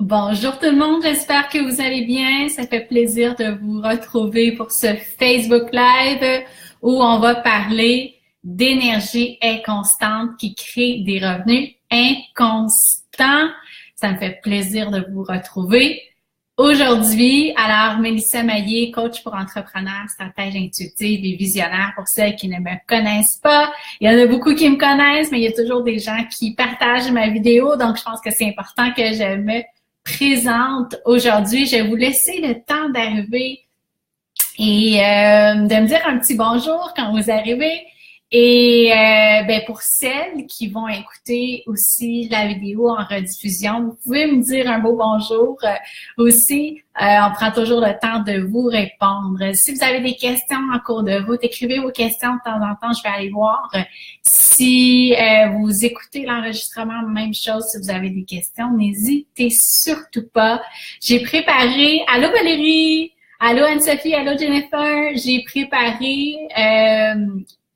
Bonjour tout le monde, j'espère que vous allez bien. Ça fait plaisir de vous retrouver pour ce Facebook Live où on va parler d'énergie inconstante qui crée des revenus inconstants. Ça me fait plaisir de vous retrouver aujourd'hui. Alors, Mélissa Maillé, coach pour entrepreneurs, stratège intuitive et visionnaire pour celles qui ne me connaissent pas. Il y en a beaucoup qui me connaissent, mais il y a toujours des gens qui partagent ma vidéo, donc je pense que c'est important que je me présente aujourd'hui. Je vais vous laisser le temps d'arriver et de me dire un petit bonjour quand vous arrivez. Et pour celles qui vont écouter aussi la vidéo en rediffusion, vous pouvez me dire un beau bonjour aussi. On prend toujours le temps de vous répondre. Si vous avez des questions en cours de route, écrivez vos questions de temps en temps. Je vais aller voir. Si vous écoutez l'enregistrement, même chose. Si vous avez des questions, n'hésitez surtout pas. J'ai préparé. Allô Valérie! Allô Anne-Sophie! Allô Jennifer! J'ai préparé...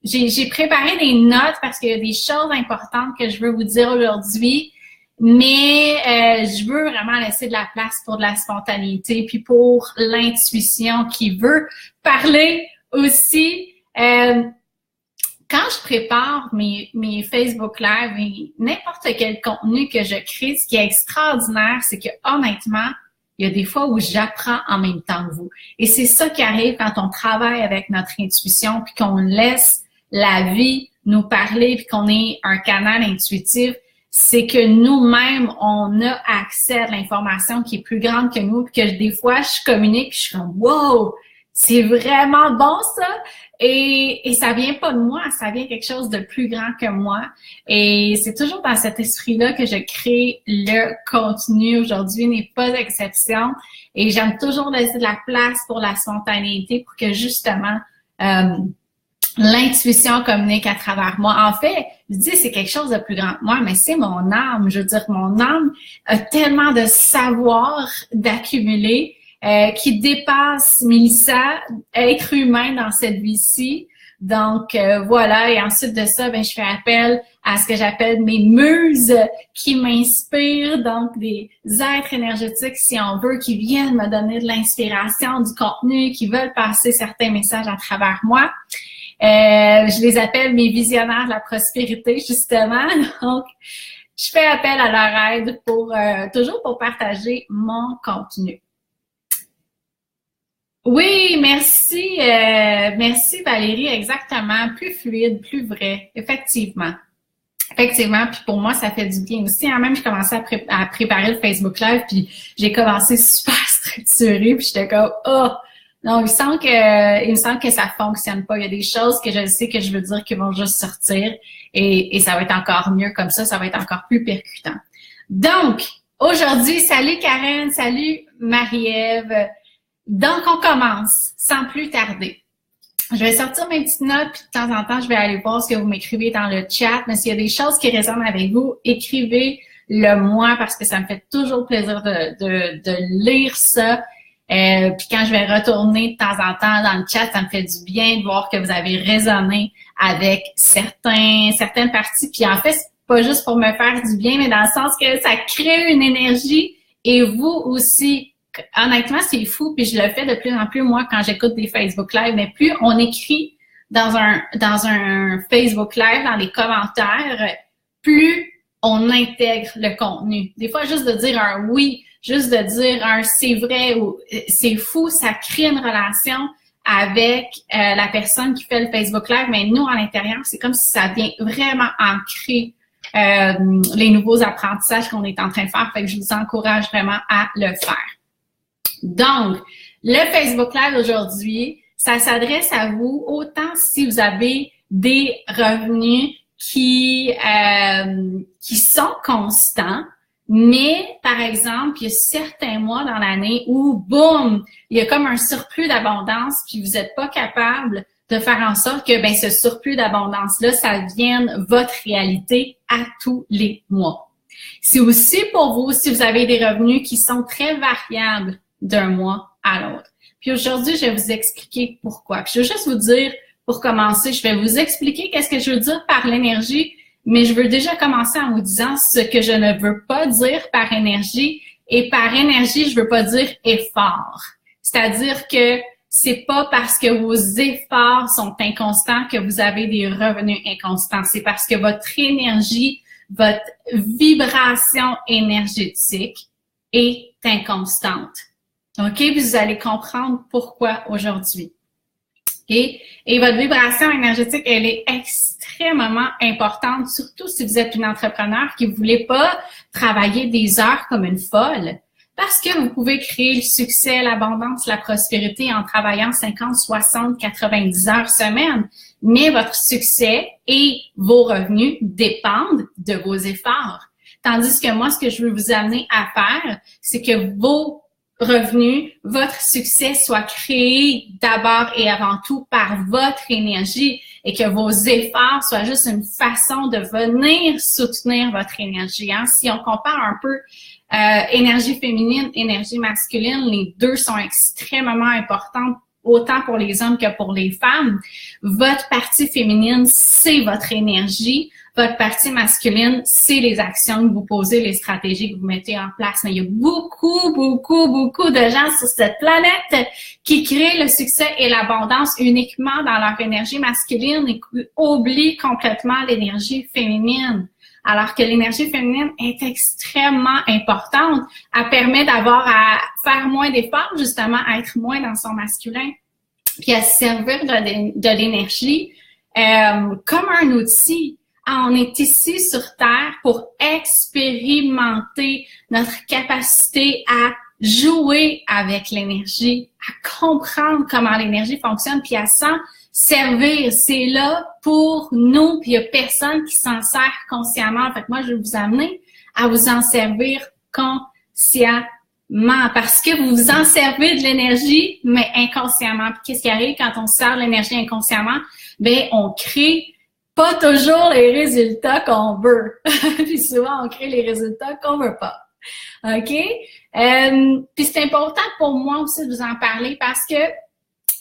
J'ai préparé des notes parce qu'il y a des choses importantes que je veux vous dire aujourd'hui, mais je veux vraiment laisser de la place pour de la spontanéité puis pour l'intuition qui veut parler aussi. Quand je prépare mes Facebook Live et n'importe quel contenu que je crée, ce qui est extraordinaire, c'est que honnêtement, il y a des fois où j'apprends en même temps que vous. Et c'est ça qui arrive quand on travaille avec notre intuition puis qu'on laisse la vie nous parler puis qu'on est un canal intuitif, c'est que nous-mêmes, on a accès à de l'information qui est plus grande que nous puis que des fois, je communique puis je suis comme « Wow! C'est vraiment bon ça! » Et ça vient pas de moi, ça vient quelque chose de plus grand que moi. Et c'est toujours dans cet esprit-là que je crée le contenu. Aujourd'hui n'est pas l'exception. Et j'aime toujours laisser de la place pour la spontanéité pour que justement... l'intuition communique à travers moi. En fait, je dis c'est quelque chose de plus grand que moi, mais c'est mon âme. Je veux dire, mon âme a tellement de savoir d'accumuler qui dépasse Mélissa, être humain dans cette vie-ci. Donc, voilà. Et ensuite de ça, je fais appel à ce que j'appelle mes muses qui m'inspirent. Donc, des êtres énergétiques, si on veut, qui viennent me donner de l'inspiration, du contenu, qui veulent passer certains messages à travers moi. Je les appelle mes visionnaires de la prospérité, justement. Donc, je fais appel à leur aide pour toujours pour partager mon contenu. Oui, merci. Merci Valérie, exactement. Plus fluide, plus vrai, effectivement. Effectivement, puis pour moi, ça fait du bien aussi. Même, je commençais à préparer le Facebook Live, puis j'ai commencé super structuré, puis j'étais comme « Oh! » Non, il me semble que ça fonctionne pas. Il y a des choses que je sais que je veux dire qui vont juste sortir et ça va être encore mieux comme ça va être encore plus percutant. Donc, aujourd'hui, salut Karen, salut Marie-Ève. Donc, on commence sans plus tarder. Je vais sortir mes petites notes, puis de temps en temps, je vais aller voir ce que vous m'écrivez dans le chat. Mais s'il y a des choses qui résonnent avec vous, écrivez-le moi parce que ça me fait toujours plaisir de lire ça. Puis quand je vais retourner de temps en temps dans le chat, ça me fait du bien de voir que vous avez résonné avec certaines parties. Puis en fait, c'est pas juste pour me faire du bien, mais dans le sens que ça crée une énergie et vous aussi. Honnêtement, c'est fou, puis je le fais de plus en plus, moi, quand j'écoute des Facebook Live, mais plus on écrit dans un Facebook Live, dans les commentaires, plus on intègre le contenu. Des fois, juste de dire un oui, juste de dire un c'est vrai ou c'est fou, ça crée une relation avec la personne qui fait le Facebook Live, mais nous, à l'intérieur, c'est comme si ça vient vraiment ancrer les nouveaux apprentissages qu'on est en train de faire, fait que je vous encourage vraiment à le faire. Donc, le Facebook Live aujourd'hui, ça s'adresse à vous autant si vous avez des revenus qui sont constants, mais par exemple, il y a certains mois dans l'année où, boum, il y a comme un surplus d'abondance, puis vous n'êtes pas capable de faire en sorte que ce surplus d'abondance-là, ça devienne votre réalité à tous les mois. C'est aussi pour vous, si vous avez des revenus qui sont très variables d'un mois à l'autre. Puis aujourd'hui, je vais vous expliquer pourquoi. Puis je veux juste vous dire, pour commencer, je vais vous expliquer qu'est-ce que je veux dire par l'énergie, mais je veux déjà commencer en vous disant ce que je ne veux pas dire par énergie Et par énergie, je veux pas dire effort. C'est-à-dire que c'est pas parce que vos efforts sont inconstants que vous avez des revenus inconstants. C'est parce que votre énergie, votre vibration énergétique est inconstante. OK? Vous allez comprendre pourquoi aujourd'hui. Okay? Et votre vibration énergétique, elle est extrêmement importante, surtout si vous êtes une entrepreneur qui ne voulez pas travailler des heures comme une folle. Parce que vous pouvez créer le succès, l'abondance, la prospérité en travaillant 50, 60, 90 heures semaine. Mais votre succès et vos revenus dépendent de vos efforts. Tandis que moi, ce que je veux vous amener à faire, c'est que vos revenus, votre succès soit créé d'abord et avant tout par votre énergie et que vos efforts soient juste une façon de venir soutenir votre énergie. Hein? Si on compare un peu énergie féminine, énergie masculine, les deux sont extrêmement importantes autant pour les hommes que pour les femmes. Votre partie féminine, c'est votre énergie. Votre partie masculine, c'est les actions que vous posez, les stratégies que vous mettez en place. Mais il y a beaucoup de gens sur cette planète qui créent le succès et l'abondance uniquement dans leur énergie masculine et qui oublient complètement l'énergie féminine. Alors que l'énergie féminine est extrêmement importante. Elle permet d'avoir à faire moins d'efforts, justement, à être moins dans son masculin, puis à se servir de l'énergie comme un outil. On est ici sur Terre pour expérimenter notre capacité à jouer avec l'énergie, à comprendre comment l'énergie fonctionne, puis à s'en servir. C'est là pour nous, puis il n'y a personne qui s'en sert consciemment. Fait que moi, je vais vous amener à vous en servir consciemment parce que vous vous en servez de l'énergie, mais inconsciemment. Puis qu'est-ce qui arrive quand on sert de l'énergie inconsciemment? Ben, on crée pas toujours les résultats qu'on veut. Puis souvent, on crée les résultats qu'on veut pas. OK? Puis c'est important pour moi aussi de vous en parler parce que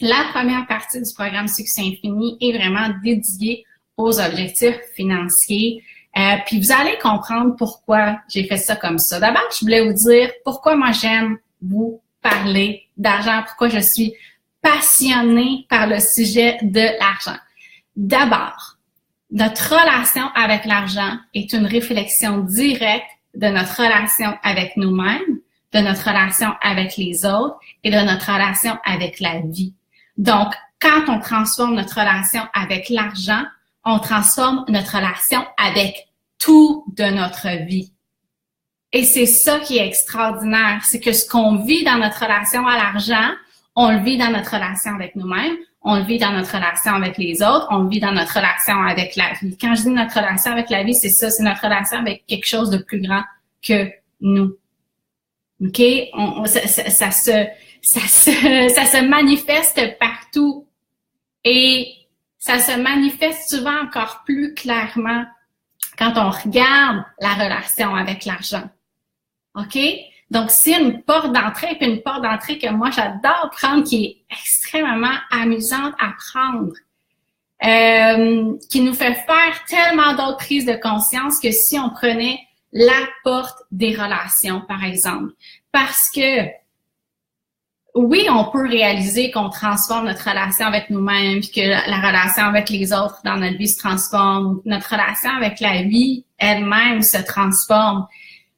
la première partie du programme Succès Infini est vraiment dédiée aux objectifs financiers. Puis vous allez comprendre pourquoi j'ai fait ça comme ça. D'abord, je voulais vous dire pourquoi moi j'aime vous parler d'argent, pourquoi je suis passionnée par le sujet de l'argent. D'abord, notre relation avec l'argent est une réflexion directe de notre relation avec nous-mêmes, de notre relation avec les autres et de notre relation avec la vie. Donc, quand on transforme notre relation avec l'argent, on transforme notre relation avec tout de notre vie. Et c'est ça qui est extraordinaire, c'est que ce qu'on vit dans notre relation à l'argent, on le vit dans notre relation avec nous-mêmes, on le vit dans notre relation avec les autres, on le vit dans notre relation avec la vie. Quand je dis notre relation avec la vie, c'est ça, c'est notre relation avec quelque chose de plus grand que nous. OK? Ça se manifeste partout et ça se manifeste souvent encore plus clairement quand on regarde la relation avec l'argent. OK? Donc, c'est une porte d'entrée, puis une porte d'entrée que moi, j'adore prendre, qui est extrêmement amusante à prendre, qui nous fait faire tellement d'autres prises de conscience que si on prenait la porte des relations, par exemple. Parce que, oui, on peut réaliser qu'on transforme notre relation avec nous-mêmes, puis que la relation avec les autres dans notre vie se transforme, notre relation avec la vie elle-même se transforme.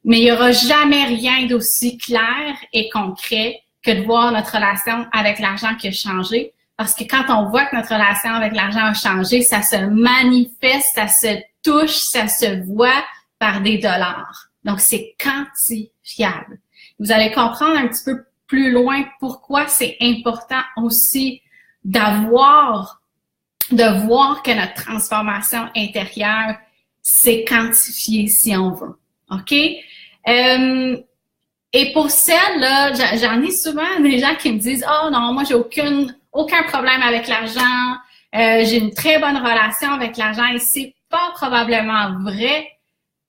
Mais il n'y aura jamais rien d'aussi clair et concret que de voir notre relation avec l'argent qui a changé. Parce que quand on voit que notre relation avec l'argent a changé, ça se manifeste, ça se touche, ça se voit par des dollars. Donc, c'est quantifiable. Vous allez comprendre un petit peu plus loin pourquoi c'est important aussi de voir que notre transformation intérieure, c'est quantifié si on veut. OK? Et pour celles-là, j'en ai souvent des gens qui me disent « Oh non, moi j'ai aucun problème avec l'argent, j'ai une très bonne relation avec l'argent. » Et c'est pas probablement vrai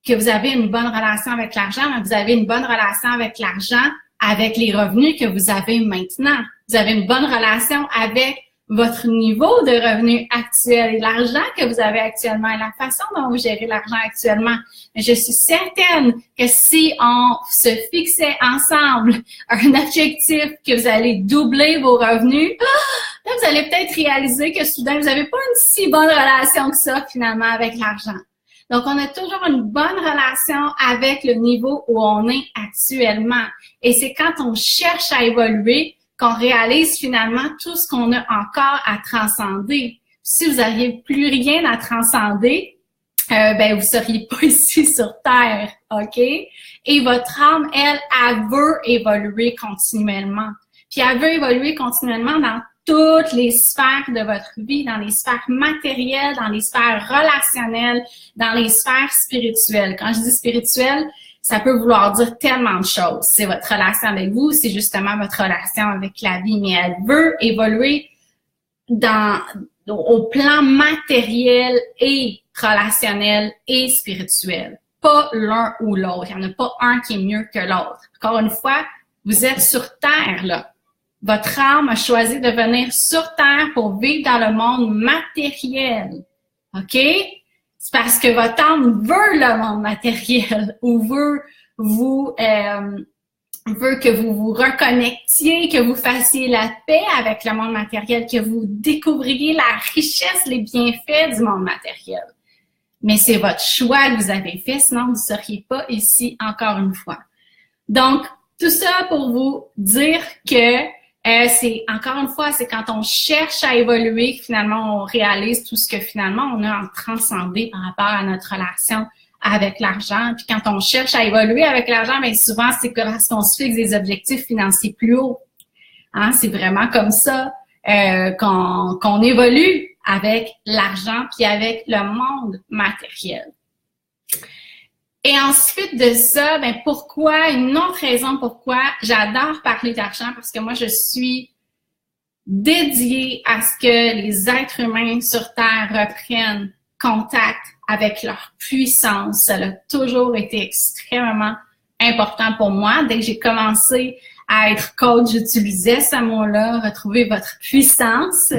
que vous avez une bonne relation avec l'argent, mais vous avez une bonne relation avec l'argent avec les revenus que vous avez maintenant. Vous avez une bonne relation avec votre niveau de revenu actuel et l'argent que vous avez actuellement et la façon dont vous gérez l'argent actuellement. Mais je suis certaine que si on se fixait ensemble un objectif que vous allez doubler vos revenus, là, vous allez peut-être réaliser que soudain, vous n'avez pas une si bonne relation que ça, finalement, avec l'argent. Donc, on a toujours une bonne relation avec le niveau où on est actuellement. Et c'est quand on cherche à évoluer qu'on réalise finalement tout ce qu'on a encore à transcender. Si vous n'aviez plus rien à transcender, vous seriez pas ici sur Terre, OK? Et votre âme, elle veut évoluer continuellement. Puis elle veut évoluer continuellement dans toutes les sphères de votre vie, dans les sphères matérielles, dans les sphères relationnelles, dans les sphères spirituelles. Quand je dis spirituelle, ça peut vouloir dire tellement de choses. C'est votre relation avec vous, c'est justement votre relation avec la vie, mais elle veut évoluer au plan matériel et relationnel et spirituel. Pas l'un ou l'autre. Il n'y en a pas un qui est mieux que l'autre. Encore une fois, vous êtes sur Terre, là. Votre âme a choisi de venir sur Terre pour vivre dans le monde matériel. OK? C'est parce que votre âme veut le monde matériel ou veut que vous vous reconnectiez, que vous fassiez la paix avec le monde matériel, que vous découvriez la richesse, les bienfaits du monde matériel. Mais c'est votre choix que vous avez fait, sinon vous ne seriez pas ici encore une fois. Donc, tout ça pour vous dire que c'est, encore une fois, c'est quand on cherche à évoluer que finalement on réalise tout ce que finalement on a à transcender par rapport à notre relation avec l'argent. Puis quand on cherche à évoluer avec l'argent, bien souvent c'est parce qu'on se fixe des objectifs financiers plus hauts. Hein? C'est vraiment comme ça qu'on évolue avec l'argent puis avec le monde matériel. Et ensuite de ça, ben pourquoi, une autre raison pourquoi j'adore parler d'argent, parce que moi, je suis dédiée à ce que les êtres humains sur Terre reprennent contact avec leur puissance. Ça a toujours été extrêmement important pour moi. Dès que j'ai commencé à être coach, j'utilisais ce mot-là, retrouver votre puissance.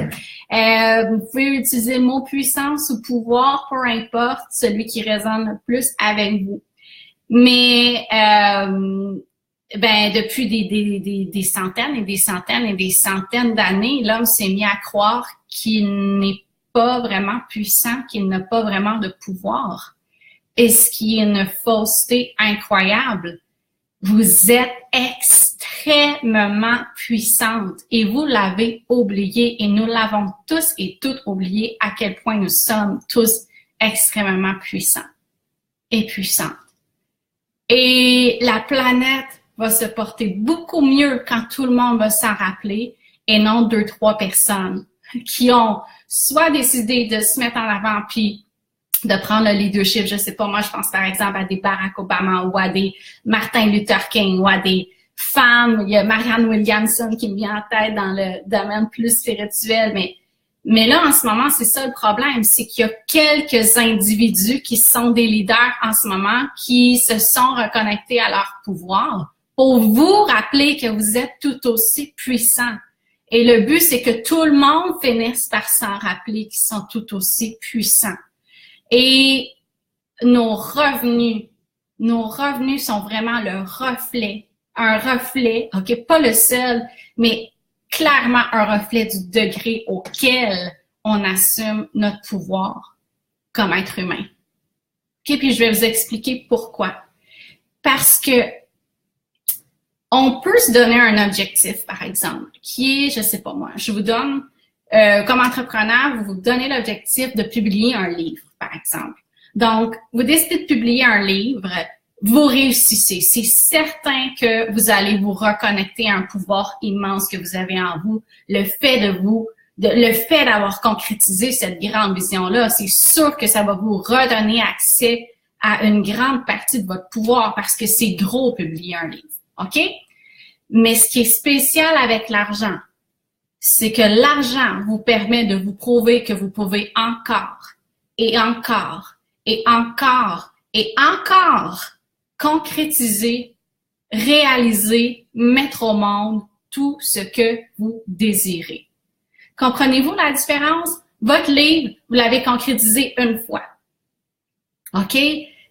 Vous pouvez utiliser le mot puissance ou pouvoir, peu importe, celui qui résonne le plus avec vous. Mais depuis des centaines et des centaines et des centaines d'années, l'homme s'est mis à croire qu'il n'est pas vraiment puissant, qu'il n'a pas vraiment de pouvoir. Et ce qui est une fausseté incroyable. Vous êtes extrêmement puissante et vous l'avez oublié et nous l'avons tous et toutes oublié à quel point nous sommes tous extrêmement puissants et puissantes. Et la planète va se porter beaucoup mieux quand tout le monde va s'en rappeler et non 2-3 personnes qui ont soit décidé de se mettre en avant puis de prendre le leadership. Je sais pas, moi, je pense par exemple à des Barack Obama ou à des Martin Luther King ou à des femmes. Il y a Marianne Williamson qui me vient en tête dans le domaine plus spirituel. Mais là, en ce moment, c'est ça le problème. C'est qu'il y a quelques individus qui sont des leaders en ce moment qui se sont reconnectés à leur pouvoir pour vous rappeler que vous êtes tout aussi puissants. Et le but, c'est que tout le monde finisse par s'en rappeler qu'ils sont tout aussi puissants. Et nos revenus sont vraiment le reflet, un reflet, OK, pas le seul, mais clairement un reflet du degré auquel on assume notre pouvoir comme être humain. OK, puis je vais vous expliquer pourquoi. Parce que on peut se donner un objectif, par exemple, qui est, je sais pas moi, je vous donne, comme entrepreneur, vous vous donnez l'objectif de publier un livre, par exemple. Donc, vous décidez de publier un livre, vous réussissez. C'est certain que vous allez vous reconnecter à un pouvoir immense que vous avez en vous. Le fait d'avoir concrétisé cette grande vision-là, c'est sûr que ça va vous redonner accès à une grande partie de votre pouvoir parce que c'est gros publier un livre. OK? Mais ce qui est spécial avec l'argent, c'est que l'argent vous permet de vous prouver que vous pouvez encore et encore et encore et encore concrétiser, réaliser, mettre au monde tout ce que vous désirez. Comprenez-vous la différence? Votre livre, vous l'avez concrétisé une fois. OK?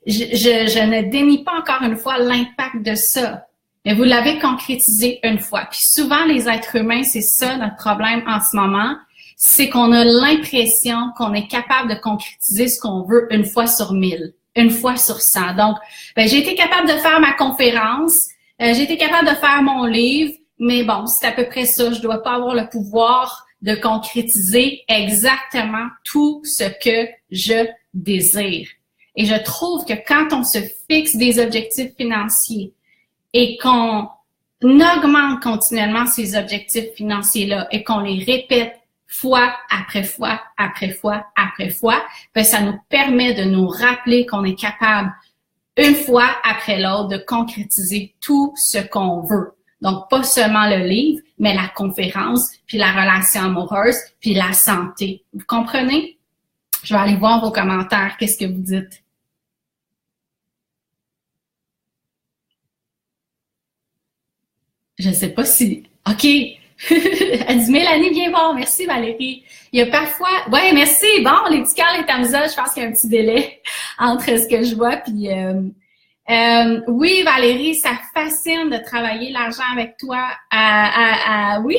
Je ne dénie pas encore une fois l'impact de ça, mais vous l'avez concrétisé une fois. Puis souvent, les êtres humains, c'est ça notre problème en ce moment, c'est qu'on a l'impression qu'on est capable de concrétiser ce qu'on veut une fois sur 1000, une fois sur 100. Donc, j'ai été capable de faire ma conférence, j'ai été capable de faire mon livre, mais bon, c'est à peu près ça. Je dois pas avoir le pouvoir de concrétiser exactement tout ce que je désire. Et je trouve que quand on se fixe des objectifs financiers et qu'on augmente continuellement ces objectifs financiers-là et qu'on les répète fois après fois, après fois, après fois, ben ça nous permet de nous rappeler qu'on est capable, une fois après l'autre, de concrétiser tout ce qu'on veut. Donc, pas seulement le livre, mais la conférence, puis la relation amoureuse, puis la santé. Vous comprenez? Je vais aller voir vos commentaires. Qu'est-ce que vous dites? Je sais pas si... OK. Elle dit, Mélanie, viens voir. Merci, Valérie. Il y a parfois... Ouais, merci. Bon, les petits cœurs, les tamsas, je pense qu'il y a un petit délai entre ce que je vois puis... oui, Valérie, ça fascine de travailler l'argent avec toi. Oui,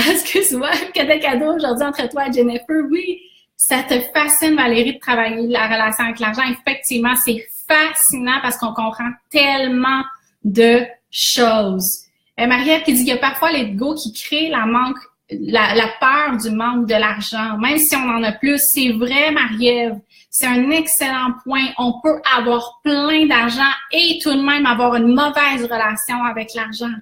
excuse-moi, que des cadeaux aujourd'hui entre toi et Jennifer. Oui, ça te fascine, Valérie, de travailler la relation avec l'argent. Effectivement, c'est fascinant parce qu'on comprend tellement de choses. Marie-Ève qui dit qu'il y a parfois l'ego qui crée la peur du manque de l'argent, même si on en a plus. C'est vrai, Marie-Ève. C'est un excellent point. On peut avoir plein d'argent et tout de même avoir une mauvaise relation avec l'argent.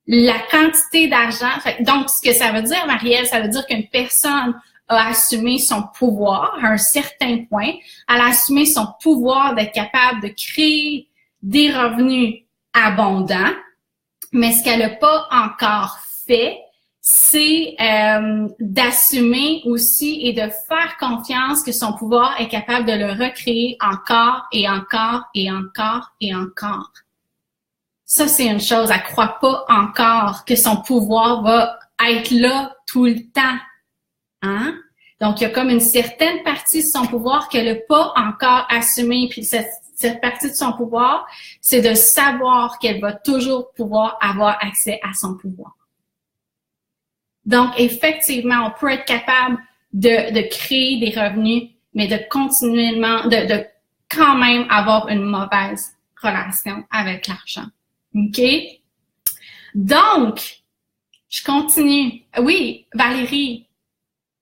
La quantité d'argent. Donc, ce que ça veut dire, Marie-Ève, ça veut dire qu'une personne a assumé son pouvoir à un certain point. Elle a assumé son pouvoir d'être capable de créer des revenus abondants. Mais ce qu'elle n'a pas encore fait, c'est d'assumer aussi et de faire confiance que son pouvoir est capable de le recréer encore et encore et encore et encore. Ça, c'est une chose. Elle ne croit pas encore que son pouvoir va être là tout le temps. Hein? Donc, il y a comme une certaine partie de son pouvoir qu'elle n'a pas encore assumée. Puis cette partie de son pouvoir, c'est de savoir qu'elle va toujours pouvoir avoir accès à son pouvoir. Donc, effectivement, on peut être capable de créer des revenus, mais de continuellement, de quand même avoir une mauvaise relation avec l'argent. OK? Donc, je continue. Oui, Valérie,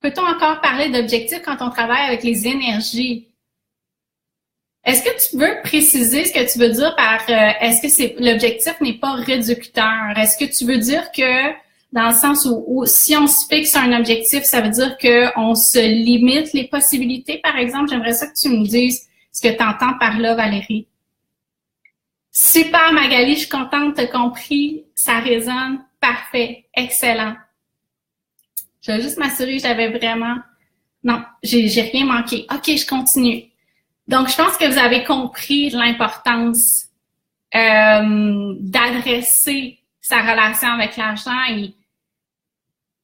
peut-on encore parler d'objectifs quand on travaille avec les énergies? Est-ce que tu veux préciser ce que tu veux dire par est-ce que l'objectif n'est pas réducteur? Est-ce que tu veux dire que dans le sens où si on se fixe un objectif, ça veut dire qu'on se limite les possibilités, par exemple? J'aimerais ça que tu me dises ce que tu entends par là, Valérie. Super, Magali, je suis contente, t'as compris. Ça résonne. Parfait. Excellent. Je vais juste m'assurer que j'avais vraiment... Non, j'ai rien manqué. OK, je continue. Donc, je pense que vous avez compris l'importance d'adresser sa relation avec l'argent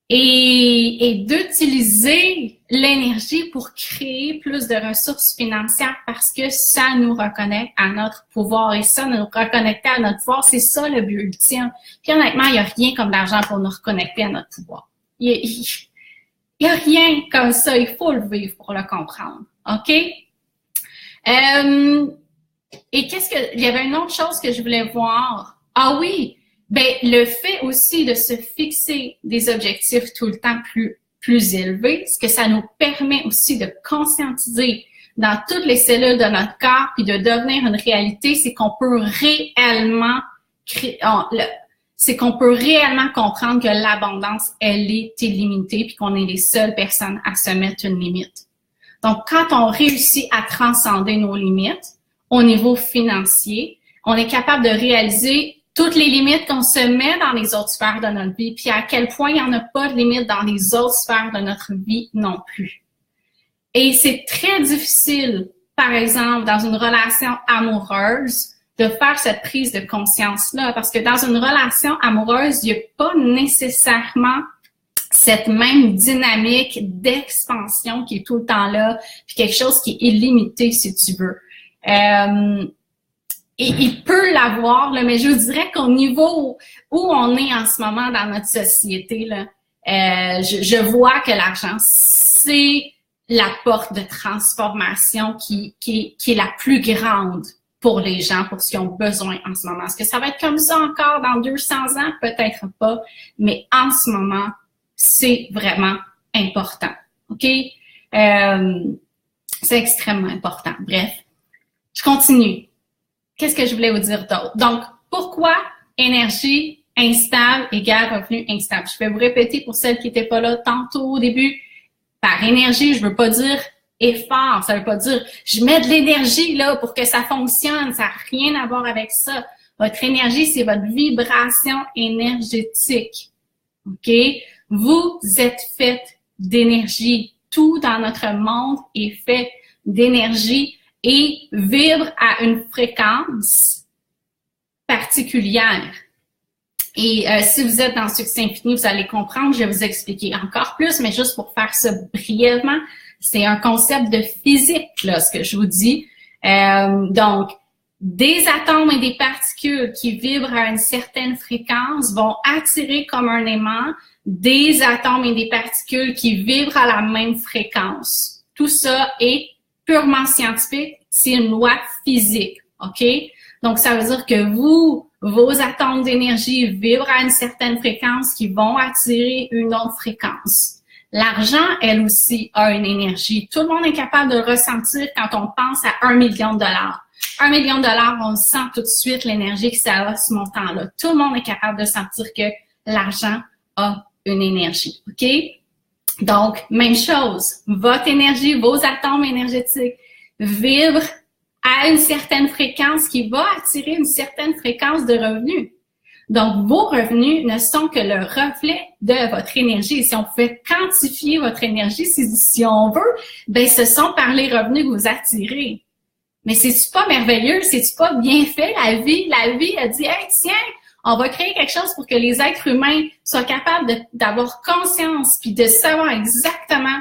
et d'utiliser l'énergie pour créer plus de ressources financières parce que ça nous reconnecte à notre pouvoir et ça nous reconnecter à notre pouvoir, c'est ça le but ultime. Puis honnêtement, il n'y a rien comme l'argent pour nous reconnecter à notre pouvoir. Il y a rien comme ça, il faut le vivre pour le comprendre. OK? Et il y avait une autre chose que je voulais voir. Ah oui! Ben, le fait aussi de se fixer des objectifs tout le temps plus élevés, ce que ça nous permet aussi de conscientiser dans toutes les cellules de notre corps puis de devenir une réalité, c'est qu'on peut réellement comprendre que l'abondance, elle est illimitée puis qu'on est les seules personnes à se mettre une limite. Donc, quand on réussit à transcender nos limites au niveau financier, on est capable de réaliser toutes les limites qu'on se met dans les autres sphères de notre vie, puis à quel point il n'y en a pas de limites dans les autres sphères de notre vie non plus. Et c'est très difficile, par exemple, dans une relation amoureuse, de faire cette prise de conscience-là, parce que dans une relation amoureuse, il n'y a pas nécessairement cette même dynamique d'expansion qui est tout le temps là, puis quelque chose qui est illimité, si tu veux. Et il peut l'avoir, là, mais je vous dirais qu'au niveau où on est en ce moment dans notre société, là, je vois que l'argent, c'est la porte de transformation qui est la plus grande pour les gens, pour ce qu'ils ont besoin en ce moment. Est-ce que ça va être comme ça encore dans 200 ans? Peut-être pas, mais en ce moment, c'est vraiment important. OK? C'est extrêmement important. Bref, je continue. Qu'est-ce que je voulais vous dire d'autre? Donc, pourquoi énergie instable égale revenu instable? Je vais vous répéter pour celles qui n'étaient pas là tantôt au début. Par énergie, je veux pas dire effort. Ça veut pas dire je mets de l'énergie là pour que ça fonctionne. Ça n'a rien à voir avec ça. Votre énergie, c'est votre vibration énergétique. OK? Vous êtes fait d'énergie. Tout dans notre monde est fait d'énergie et vibre à une fréquence particulière. Et si vous êtes dans Succès Infini, vous allez comprendre, je vais vous expliquer encore plus, mais juste pour faire ça brièvement, c'est un concept de physique, là, ce que je vous dis. Donc, des atomes et des particules qui vibrent à une certaine fréquence vont attirer comme un aimant des atomes et des particules qui vibrent à la même fréquence. Tout ça est purement scientifique, c'est une loi physique, OK? Donc, ça veut dire que vos atomes d'énergie vibrent à une certaine fréquence qui vont attirer une autre fréquence. L'argent, elle aussi, a une énergie. Tout le monde est capable de ressentir quand on pense à 1 million de dollars. 1 million de dollars, on sent tout de suite l'énergie que ça a, ce montant-là. Tout le monde est capable de sentir que l'argent a une énergie, OK? Donc, même chose, votre énergie, vos atomes énergétiques vibrent à une certaine fréquence qui va attirer une certaine fréquence de revenus. Donc, vos revenus ne sont que le reflet de votre énergie. Si on pouvait quantifier votre énergie, si on veut, ben ce sont par les revenus que vous attirez. Mais c'est-tu pas merveilleux? C'est-tu pas bien fait, la vie? La vie a dit, hey, tiens, on va créer quelque chose pour que les êtres humains soient capables d'avoir conscience puis de savoir exactement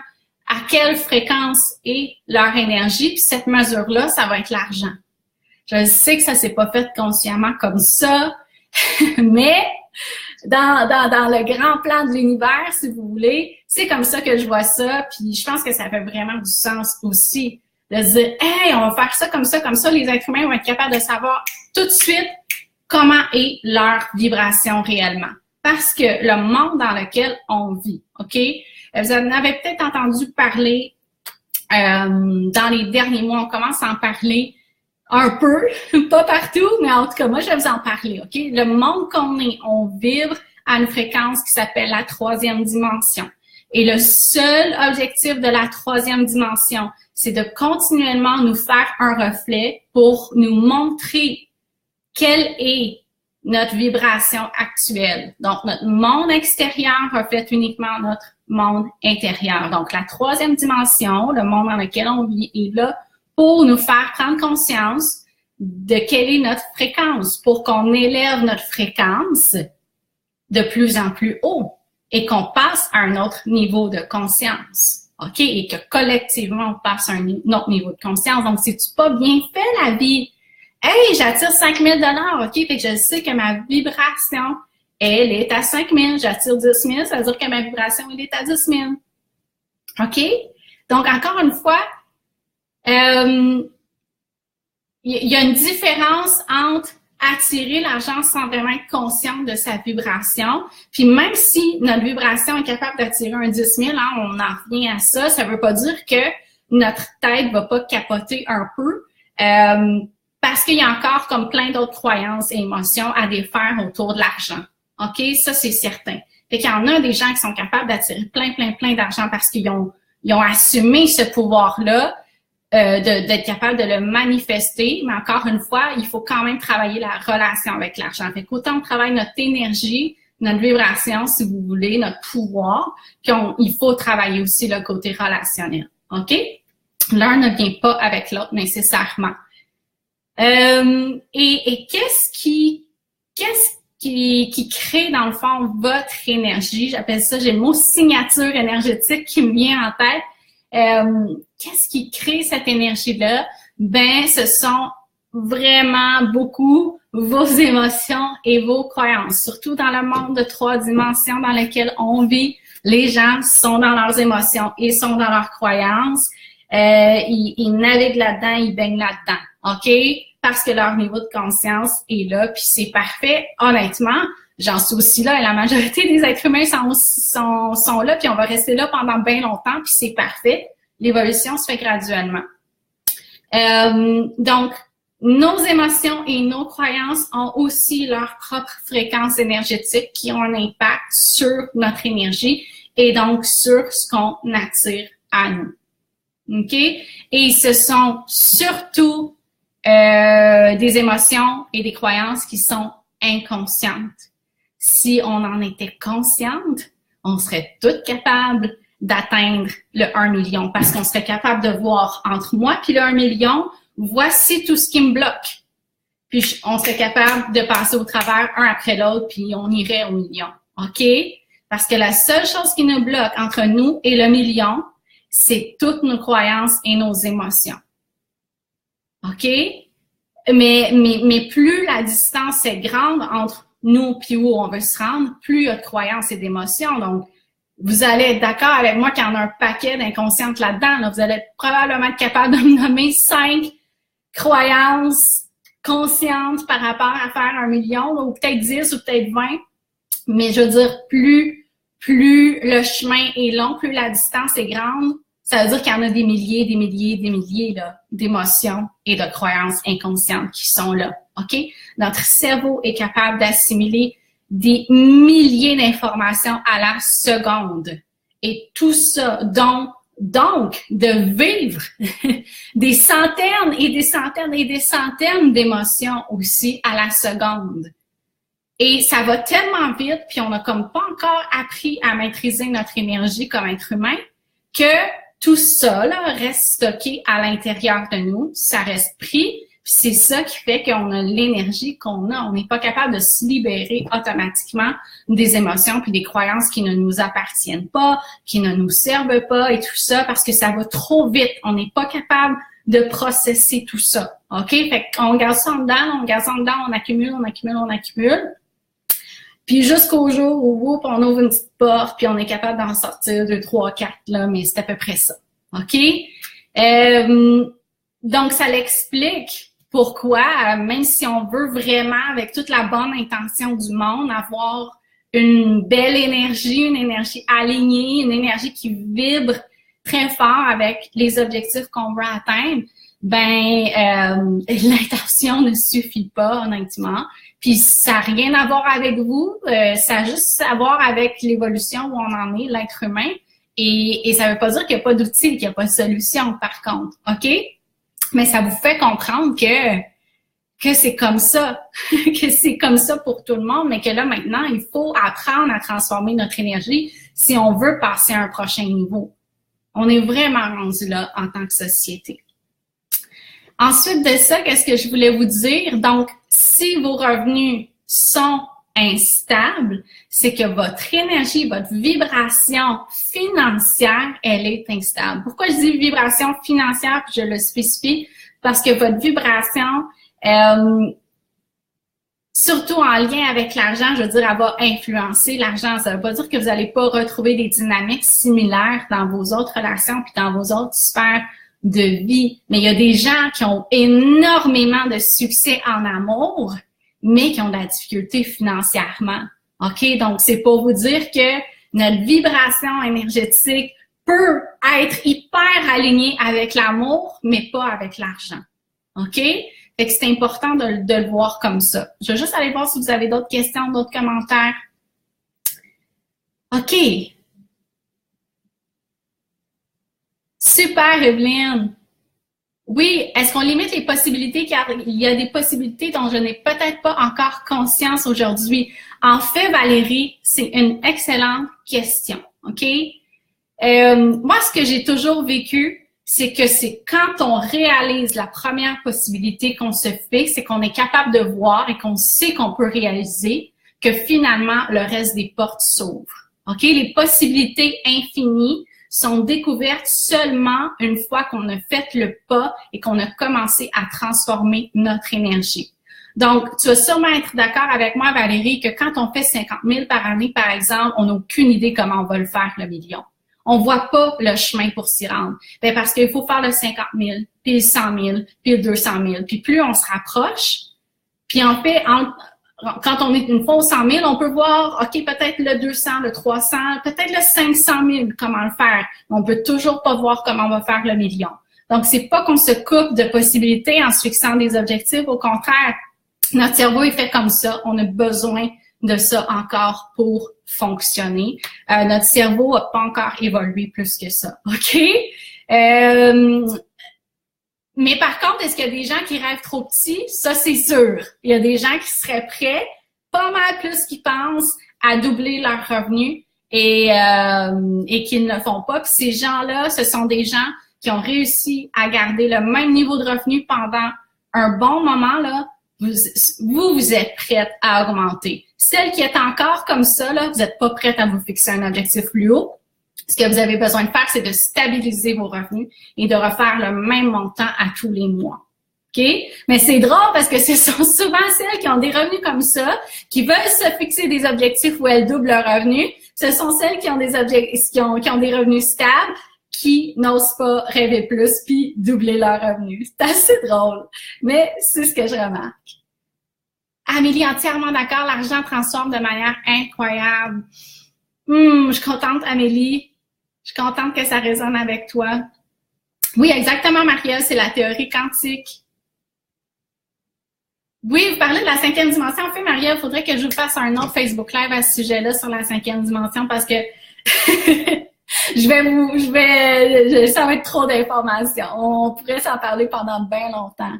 à quelle fréquence est leur énergie. Puis cette mesure-là, ça va être l'argent. Je sais que ça s'est pas fait consciemment comme ça, mais dans le grand plan de l'univers, si vous voulez, c'est comme ça que je vois ça. Puis je pense que ça fait vraiment du sens aussi de se dire, hey, on va faire ça, comme ça, les êtres humains vont être capables de savoir tout de suite comment est leur vibration réellement. Parce que le monde dans lequel on vit, OK? Vous en avez peut-être entendu parler dans les derniers mois, on commence à en parler un peu, pas partout, mais en tout cas, moi, je vais vous en parler, OK? Le monde qu'on est, on vibre à une fréquence qui s'appelle la 3e dimension. Et le seul objectif de la 3e dimension, c'est de continuellement nous faire un reflet pour nous montrer quelle est notre vibration actuelle. Donc, notre monde extérieur reflète uniquement notre monde intérieur. Donc, la 3e dimension, le monde dans lequel on vit, est là pour nous faire prendre conscience de quelle est notre fréquence, pour qu'on élève notre fréquence de plus en plus haut et qu'on passe à un autre niveau de conscience. OK? Et que collectivement, on passe à un autre niveau de conscience. Donc, c'est-tu pas bien fait, la vie? Hey, j'attire 5 000 $, OK? Fait que je sais que ma vibration, elle est à 5 000. J'attire 10 000, ça veut dire que ma vibration, elle est à 10 000. OK? Donc, encore une fois, il y a une différence entre attirer l'argent sans vraiment être consciente de sa vibration. Puis même si notre vibration est capable d'attirer un 10 000, hein, on en revient à ça, ça veut pas dire que notre tête va pas capoter un peu. Parce qu'il y a encore comme plein d'autres croyances et émotions à défaire autour de l'argent. OK? Ça, c'est certain. Fait qu'il y en a des gens qui sont capables d'attirer plein d'argent parce qu'ils ont assumé ce pouvoir-là, d'être capable de le manifester. Mais encore une fois, il faut quand même travailler la relation avec l'argent. Fait qu'autant on travaille notre énergie, notre vibration, si vous voulez, notre pouvoir, il faut travailler aussi le côté relationnel. OK? L'un ne vient pas avec l'autre nécessairement. Et qu'est-ce qui qui crée, dans le fond, votre énergie. J'appelle ça, j'ai le mot signature énergétique qui me vient en tête. Qu'est-ce qui crée cette énergie-là? Ben, ce sont vraiment beaucoup vos émotions et vos croyances. Surtout dans le monde de 3 dimensions dans lequel on vit, les gens sont dans leurs émotions et sont dans leurs croyances. Ils naviguent là-dedans, ils baignent là-dedans, OK? Parce que leur niveau de conscience est là, puis c'est parfait. Honnêtement, j'en suis aussi là, et la majorité des êtres humains sont là, puis on va rester là pendant bien longtemps, puis c'est parfait. L'évolution se fait graduellement. Donc, nos émotions et nos croyances ont aussi leur propre fréquence énergétique qui ont un impact sur notre énergie et donc sur ce qu'on attire à nous. OK? Et ce sont surtout des émotions et des croyances qui sont inconscientes. Si on en était consciente, on serait toutes capables d'atteindre le 1 million parce qu'on serait capable de voir entre moi puis le 1 million, voici tout ce qui me bloque. Puis on serait capable de passer au travers un après l'autre puis on irait au million. OK? Parce que la seule chose qui nous bloque entre nous et le million, c'est toutes nos croyances et nos émotions. OK? Mais plus la distance est grande entre nous et où on veut se rendre, plus il y a de croyances et d'émotions. Donc, vous allez être d'accord avec moi qu'il y en a un paquet d'inconscientes là-dedans. Là. Vous allez probablement être capable de me nommer 5 croyances conscientes par rapport à faire 1 million, là, ou peut-être 10 ou peut-être 20. Mais je veux dire, plus le chemin est long, plus la distance est grande, ça veut dire qu'il y en a des milliers là, d'émotions et de croyances inconscientes qui sont là. OK? Notre cerveau est capable d'assimiler des milliers d'informations à la seconde. Et tout ça, donc de vivre des centaines et des centaines et des centaines d'émotions aussi à la seconde. Et ça va tellement vite, puis on n'a comme pas encore appris à maîtriser notre énergie comme être humain, que tout ça là, reste stocké à l'intérieur de nous, ça reste pris, puis c'est ça qui fait qu'on a l'énergie qu'on a. On n'est pas capable de se libérer automatiquement des émotions puis des croyances qui ne nous appartiennent pas, qui ne nous servent pas et tout ça, parce que ça va trop vite. On n'est pas capable de processer tout ça. OK? Fait qu'on garde ça en dedans, on accumule. Puis jusqu'au jour où on ouvre une petite porte, puis on est capable d'en sortir 2, 3, 4, là, mais c'est à peu près ça. OK? Donc, ça l'explique pourquoi, même si on veut vraiment, avec toute la bonne intention du monde, avoir une belle énergie, une énergie alignée, une énergie qui vibre très fort avec les objectifs qu'on veut atteindre, ben l'intention ne suffit pas, honnêtement. Puis ça n'a rien à voir avec vous, ça a juste à voir avec l'évolution où on en est, l'être humain. Et ça ne veut pas dire qu'il n'y a pas d'outils, qu'il n'y a pas de solution, par contre. OK? Mais ça vous fait comprendre que c'est comme ça, que c'est comme ça pour tout le monde, mais que là, maintenant, il faut apprendre à transformer notre énergie si on veut passer à un prochain niveau. On est vraiment rendu là en tant que société. Ensuite de ça, qu'est-ce que je voulais vous dire? Donc, si vos revenus sont instables, c'est que votre énergie, votre vibration financière, elle est instable. Pourquoi je dis vibration financière, puis je le spécifie? Parce que votre vibration, surtout en lien avec l'argent, je veux dire, elle va influencer l'argent. Ça ne veut pas dire que vous n'allez pas retrouver des dynamiques similaires dans vos autres relations puis dans vos autres sphères de vie. Mais il y a des gens qui ont énormément de succès en amour, mais qui ont de la difficulté financièrement. OK? Donc, c'est pour vous dire que notre vibration énergétique peut être hyper alignée avec l'amour, mais pas avec l'argent. OK? Fait que c'est important de le voir comme ça. Je vais juste aller voir si vous avez d'autres questions, d'autres commentaires. OK. Super, Evelyne. Oui, est-ce qu'on limite les possibilités car il y a des possibilités dont je n'ai peut-être pas encore conscience aujourd'hui? En fait, Valérie, c'est une excellente question, OK? Moi, ce que j'ai toujours vécu, c'est que c'est quand on réalise la première possibilité qu'on se fait, c'est qu'on est capable de voir et qu'on sait qu'on peut réaliser, que finalement, le reste des portes s'ouvrent. OK? Les possibilités infinies sont découvertes seulement une fois qu'on a fait le pas et qu'on a commencé à transformer notre énergie. Donc, tu vas sûrement être d'accord avec moi, Valérie, que quand on fait 50 000 par année, par exemple, on n'a aucune idée comment on va le faire, le million. On voit pas le chemin pour s'y rendre. Ben parce qu'il faut faire le 50 000, puis le 100 000, puis le 200 000. Puis plus on se rapproche, puis en fait, quand on est une fois au 100 000, on peut voir, OK, peut-être le 200, le 300, peut-être le 500 000, comment le faire. On peut toujours pas voir comment on va faire le million. Donc, c'est pas qu'on se coupe de possibilités en se fixant des objectifs. Au contraire, notre cerveau est fait comme ça. On a besoin de ça encore pour fonctionner. Notre cerveau n'a pas encore évolué plus que ça. OK? Mais par contre, est-ce qu'il y a des gens qui rêvent trop petits? Ça, c'est sûr. Il y a des gens qui seraient prêts, pas mal plus qu'ils pensent, à doubler leurs revenus et qu'ils ne le font pas. Puis ces gens-là, ce sont des gens qui ont réussi à garder le même niveau de revenu pendant un bon moment, là. Vous êtes prête à augmenter. Celle qui est encore comme ça, là, vous n'êtes pas prête à vous fixer un objectif plus haut. Ce que vous avez besoin de faire, c'est de stabiliser vos revenus et de refaire le même montant à tous les mois. OK? Mais c'est drôle parce que ce sont souvent celles qui ont des revenus comme ça, qui veulent se fixer des objectifs où elles doublent leurs revenus. Ce sont celles qui ont des qui ont des revenus stables, qui n'osent pas rêver plus puis doubler leurs revenus. C'est assez drôle, mais c'est ce que je remarque. Amélie, entièrement d'accord, l'argent transforme de manière incroyable. Je suis contente, Amélie. Je suis contente que ça résonne avec toi. Oui, exactement, Marielle, c'est la théorie quantique. Oui, vous parlez de la 5e dimension. En fait, Marielle, il faudrait que je vous fasse un autre Facebook Live à ce sujet-là sur la 5e dimension parce que ça va être trop d'informations. On pourrait s'en parler pendant bien longtemps.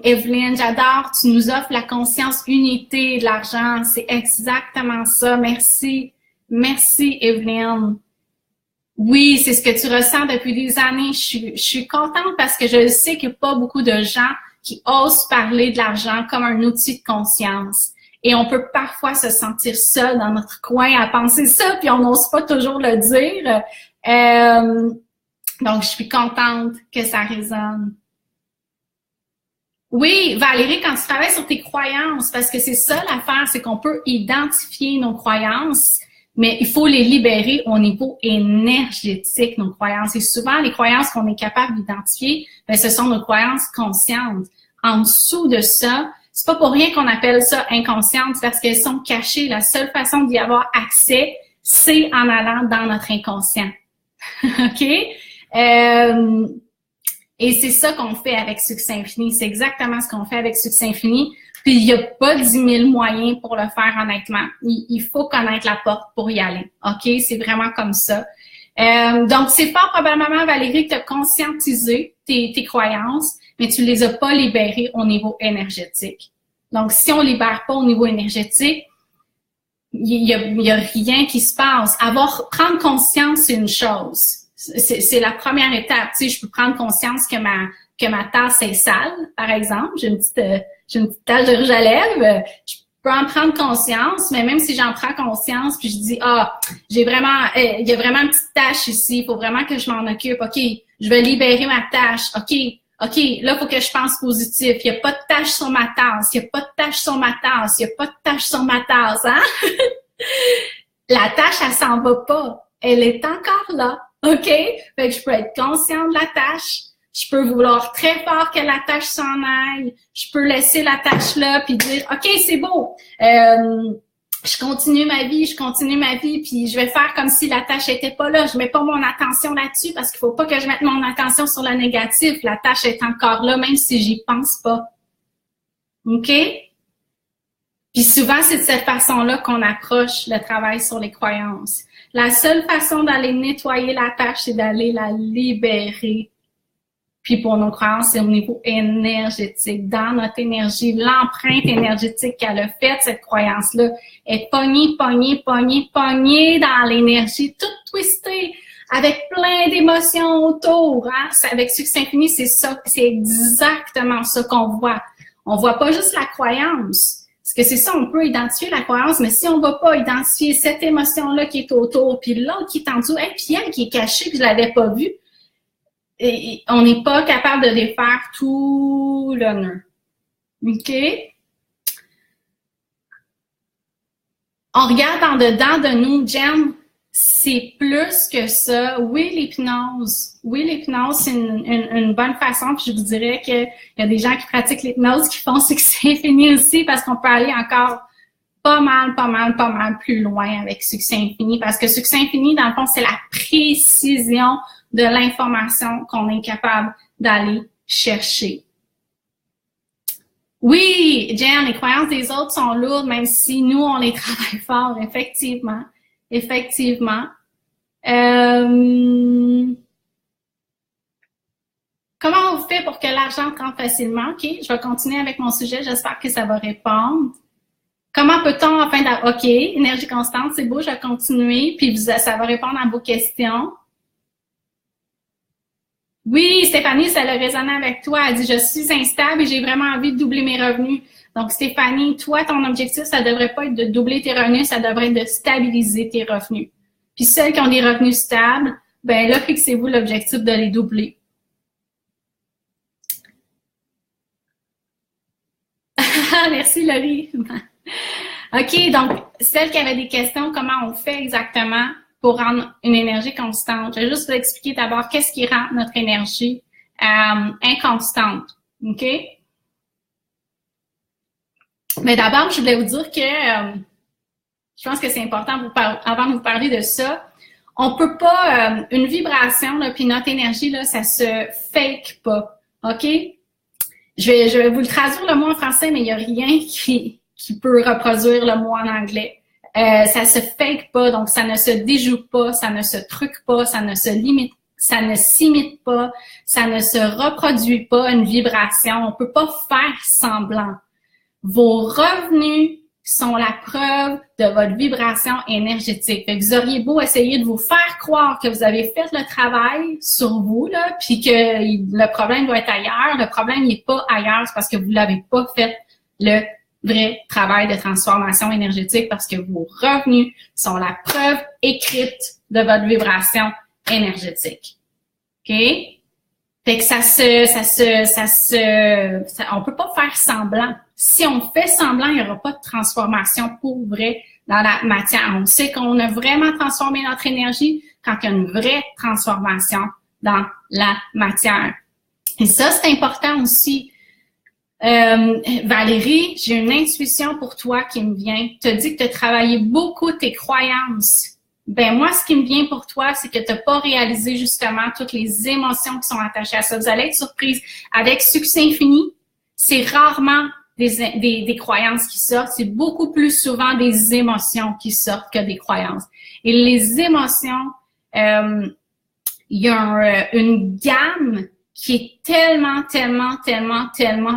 Evelyne, j'adore. Tu nous offres la conscience unité de l'argent. C'est exactement ça. Merci. Merci, Evelyne. Oui, c'est ce que tu ressens depuis des années. Je suis contente parce que je sais qu'il n'y a pas beaucoup de gens qui osent parler de l'argent comme un outil de conscience. Et on peut parfois se sentir seul dans notre coin à penser ça, puis on n'ose pas toujours le dire. Donc, je suis contente que ça résonne. Oui, Valérie, quand tu travailles sur tes croyances, parce que c'est ça l'affaire, c'est qu'on peut identifier nos croyances, mais il faut les libérer au niveau énergétique, nos croyances. Et souvent, les croyances qu'on est capable d'identifier, ben, ce sont nos croyances conscientes. En dessous de ça, c'est pas pour rien qu'on appelle ça inconsciente, parce qu'elles sont cachées. La seule façon d'y avoir accès, c'est en allant dans notre inconscient. OK? Et c'est ça qu'on fait avec Succès Infini. C'est exactement ce qu'on fait avec Succès Infini. Puis il n'y a pas 10 000 moyens pour le faire, honnêtement. Il faut connaître la porte pour y aller. OK? C'est vraiment comme ça. Donc, c'est fort probablement, Valérie, que tu as conscientisé tes croyances, mais tu les as pas libérées au niveau énergétique. Donc, si on libère pas au niveau énergétique, il y a rien qui se passe. Prendre conscience, c'est une chose. C'est la première étape. Tu sais, je peux prendre conscience que ma tasse est sale, par exemple. J'ai une petite tache de rouge à lèvres. Je peux en prendre conscience, mais même si j'en prends conscience, puis je dis, il y a vraiment une petite tache ici. Il faut vraiment que je m'en occupe. OK, je vais libérer ma tache. OK, là, il faut que je pense positif. Il n'y a pas de tache sur ma tasse. Il n'y a pas de tache sur ma tasse. Il n'y a pas de tache sur ma tasse, hein? La tache, elle s'en va pas. Elle est encore là. OK? Fait que je peux être consciente de la tâche. Je peux vouloir très fort que la tâche s'en aille. Je peux laisser la tâche là puis dire, OK, c'est beau. Je continue ma vie, puis je vais faire comme si la tâche était pas là. Je mets pas mon attention là-dessus parce qu'il faut pas que je mette mon attention sur le négatif. La tâche est encore là, même si j'y pense pas. OK? Puis souvent, c'est de cette façon-là qu'on approche le travail sur les croyances. La seule façon d'aller nettoyer la tâche, c'est d'aller la libérer. Puis pour nos croyances, c'est au niveau énergétique. Dans notre énergie, l'empreinte énergétique qu'elle a faite, cette croyance-là, est pognée dans l'énergie, toute twistée, avec plein d'émotions autour. Hein? Avec Succès Infini, c'est ça, c'est exactement ça qu'on voit. On voit pas juste la croyance. Parce que c'est ça, on peut identifier la croyance, mais si on va pas identifier cette émotion-là qui est autour, puis l'autre qui est en dessous, puis elle qui est cachée, puis je l'avais pas vue, et on n'est pas capable de défaire tout le nœud. OK? On regarde en dedans de nous, Jen, c'est plus que ça. Oui, l'hypnose, c'est une bonne façon. Puis je vous dirais qu'il y a des gens qui pratiquent l'hypnose qui font succès infini aussi parce qu'on peut aller encore pas mal plus loin avec succès infini. Parce que succès infini, dans le fond, c'est la précision de l'information qu'on est capable d'aller chercher. Oui, Jen, les croyances des autres sont lourdes, même si nous, on les travaille fort, effectivement. Comment on fait pour que l'argent rentre facilement? OK, je vais continuer avec mon sujet. J'espère que ça va répondre. Comment peut-on, OK, énergie constante, c'est beau, je vais continuer, puis ça va répondre à vos questions. Oui, Stéphanie, ça a résonné avec toi. Elle dit, je suis instable et j'ai vraiment envie de doubler mes revenus. Donc, Stéphanie, toi, ton objectif, ça devrait pas être de doubler tes revenus, ça devrait être de stabiliser tes revenus. Puis celles qui ont des revenus stables, ben là, fixez-vous l'objectif de les doubler. Merci, Laurie. OK, donc, celles qui avaient des questions, comment on fait exactement pour rendre une énergie constante? Je vais juste vous expliquer d'abord qu'est-ce qui rend notre énergie inconstante. OK? Mais d'abord, je voulais vous dire que je pense que c'est important avant de vous parler de ça. On peut pas, une vibration, là, puis notre énergie, là, ça se fake pas. OK? Je vais vous le traduire le mot en français, mais il n'y a rien qui peut reproduire le mot en anglais. Ça se fake pas, donc ça ne se déjoue pas, ça ne se truque pas, ça ne s'imite pas, ça ne se reproduit pas une vibration. On peut pas faire semblant. Vos revenus sont la preuve de votre vibration énergétique. Fait que vous auriez beau essayer de vous faire croire que vous avez fait le travail sur vous, là, puis que le problème doit être ailleurs. Le problème n'est pas ailleurs, c'est parce que vous l'avez pas fait le vrai travail de transformation énergétique parce que vos revenus sont la preuve écrite de votre vibration énergétique. OK? Fait que on peut pas faire semblant. Si on fait semblant, il n'y aura pas de transformation pour vrai dans la matière. On sait qu'on a vraiment transformé notre énergie quand il y a une vraie transformation dans la matière. Et ça, c'est important aussi. Valérie, j'ai une intuition pour toi qui me vient. Tu as dit que tu as travaillé beaucoup tes croyances. Ben moi, ce qui me vient pour toi, c'est que tu n'as pas réalisé justement toutes les émotions qui sont attachées à ça. Vous allez être surprise. Avec succès infini, c'est rarement des croyances qui sortent. C'est beaucoup plus souvent des émotions qui sortent que des croyances. Et les émotions, il y a une gamme qui est tellement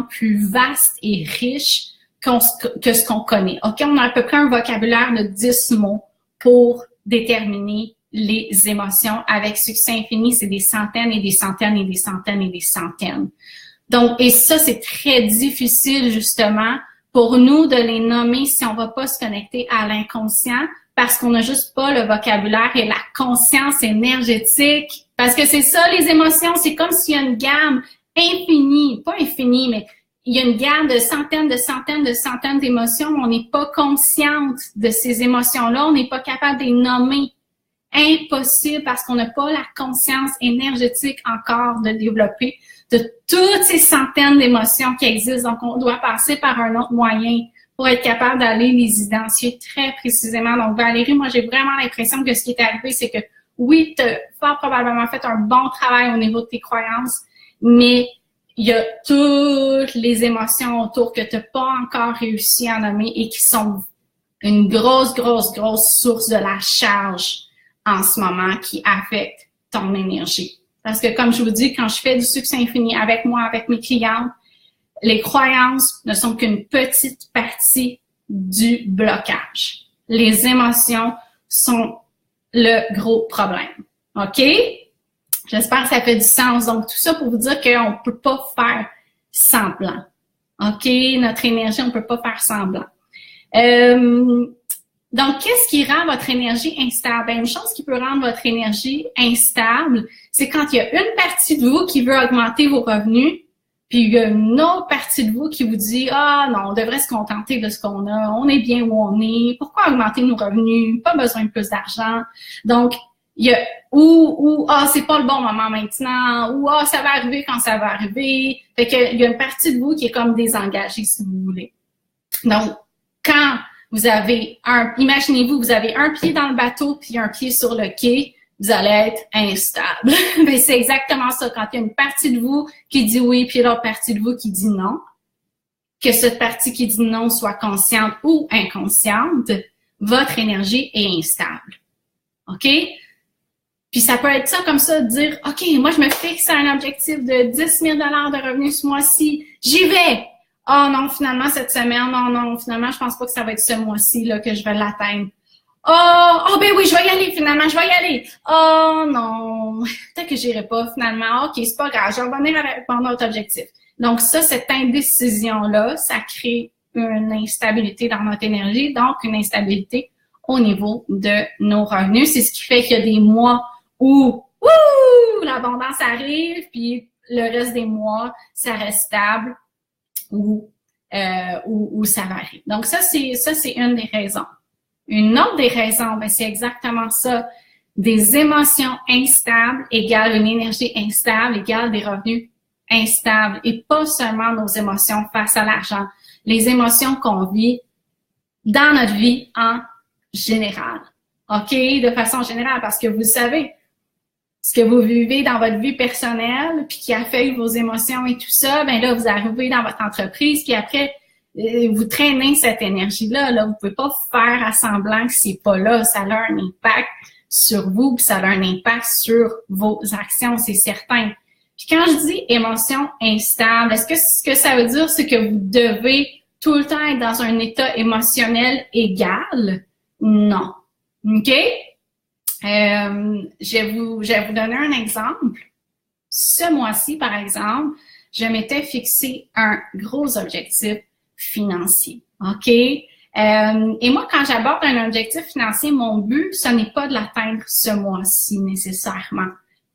plus vaste et riche que ce qu'on connaît. OK, on a à peu près un vocabulaire de 10 mots pour déterminer les émotions. Avec succès infini, c'est des centaines et des centaines et des centaines et des centaines. Donc, et ça, c'est très difficile, justement, pour nous de les nommer si on va pas se connecter à l'inconscient parce qu'on n'a juste pas le vocabulaire et la conscience énergétique. Parce que c'est ça, les émotions, c'est comme s'il y a une gamme infinie, pas infinie, mais il y a une gamme de centaines d'émotions. On n'est pas consciente de ces émotions-là. On n'est pas capable de les nommer. Impossible parce qu'on n'a pas la conscience énergétique encore de développer de toutes ces centaines d'émotions qui existent. Donc, on doit passer par un autre moyen pour être capable d'aller les identifier très précisément. Donc, Valérie, moi, j'ai vraiment l'impression que ce qui est arrivé, c'est que oui, tu as fort probablement fait un bon travail au niveau de tes croyances, mais il y a toutes les émotions autour que tu n'as pas encore réussi à nommer et qui sont une grosse source de la charge en ce moment qui affecte ton énergie. Parce que comme je vous dis, quand je fais du succès infini avec moi, avec mes clientes, les croyances ne sont qu'une petite partie du blocage. Les émotions sont le gros problème. OK? J'espère que ça fait du sens. Donc, tout ça pour vous dire qu'on ne peut pas faire semblant. OK? Notre énergie, on peut pas faire semblant. Donc, qu'est-ce qui rend votre énergie instable? Une chose qui peut rendre votre énergie instable, c'est quand il y a une partie de vous qui veut augmenter vos revenus, puis il y a une autre partie de vous qui vous dit « Ah non, on devrait se contenter de ce qu'on a, on est bien où on est, pourquoi augmenter nos revenus, pas besoin de plus d'argent. » Donc, il y a ah, c'est pas le bon moment maintenant, ou ah, ça va arriver quand ça va arriver. Fait que il y a une partie de vous qui est comme désengagée, si vous voulez. Donc, quand vous avez imaginez-vous, vous avez un pied dans le bateau puis un pied sur le quai, vous allez être instable. Mais c'est exactement ça. Quand il y a une partie de vous qui dit oui puis l'autre partie de vous qui dit non, que cette partie qui dit non soit consciente ou inconsciente, votre énergie est instable. OK? Puis ça peut être ça comme ça, de dire, OK, moi je me fixe un objectif de 10 000 $ de revenus ce mois-ci, j'y vais! Oh non, finalement, cette semaine, non, finalement, je pense pas que ça va être ce mois-ci là, que je vais l'atteindre. Oh, ben oui, je vais y aller, finalement, je vais y aller. Oh non, peut-être que j'irai pas, finalement. OK, c'est pas grave, je vais revenir avec mon autre objectif. Donc ça, cette indécision-là, ça crée une instabilité dans notre énergie, donc une instabilité au niveau de nos revenus. C'est ce qui fait qu'il y a des mois où l'abondance arrive, puis le reste des mois, ça reste stable ou ça varie. Donc ça c'est une des raisons. Une autre des raisons, ben c'est exactement ça. Des émotions instables égale une énergie instable égale des revenus instables, et pas seulement nos émotions face à l'argent, les émotions qu'on vit dans notre vie en général. OK? De façon générale, parce que vous savez, ce que vous vivez dans votre vie personnelle, puis qui affecte vos émotions et tout ça, ben là, vous arrivez dans votre entreprise, puis après, vous traînez cette énergie-là. Là, vous pouvez pas faire à semblant que c'est pas là. Ça a un impact sur vous, puis ça a un impact sur vos actions, c'est certain. Puis quand je dis émotion instable, est-ce que ce que ça veut dire, c'est que vous devez tout le temps être dans un état émotionnel égal? Non. OK? Je vais vous donner un exemple. Ce mois-ci, par exemple, je m'étais fixé un gros objectif financier. OK? Et moi, quand j'aborde un objectif financier, mon but, ce n'est pas de l'atteindre ce mois-ci nécessairement.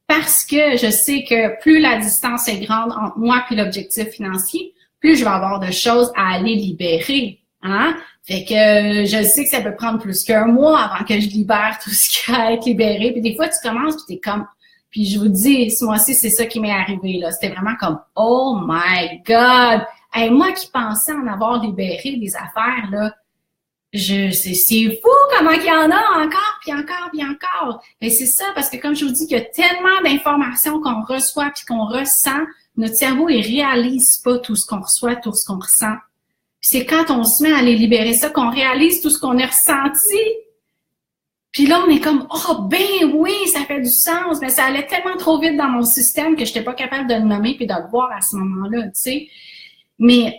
Parce que je sais que plus la distance est grande entre moi et l'objectif financier, plus je vais avoir de choses à aller libérer. Hein? Fait que je sais que ça peut prendre plus qu'un mois avant que je libère tout ce qui a à être libéré. Puis des fois, tu commences, puis t'es comme... Puis je vous dis, ce mois-ci, c'est ça qui m'est arrivé, là. C'était vraiment comme « Oh my God! » Hey, moi qui pensais en avoir libéré des affaires, là, c'est fou comment il y en a encore, puis encore, puis encore. Et c'est ça, parce que comme je vous dis, il y a tellement d'informations qu'on reçoit puis qu'on ressent, notre cerveau, il réalise pas tout ce qu'on reçoit, tout ce qu'on ressent. Puis c'est quand on se met à aller libérer ça qu'on réalise tout ce qu'on a ressenti. Puis là, on est comme « Oh, ben oui, ça fait du sens! » Mais ça allait tellement trop vite dans mon système que je n'étais pas capable de le nommer puis de le voir à ce moment-là, tu sais. Mais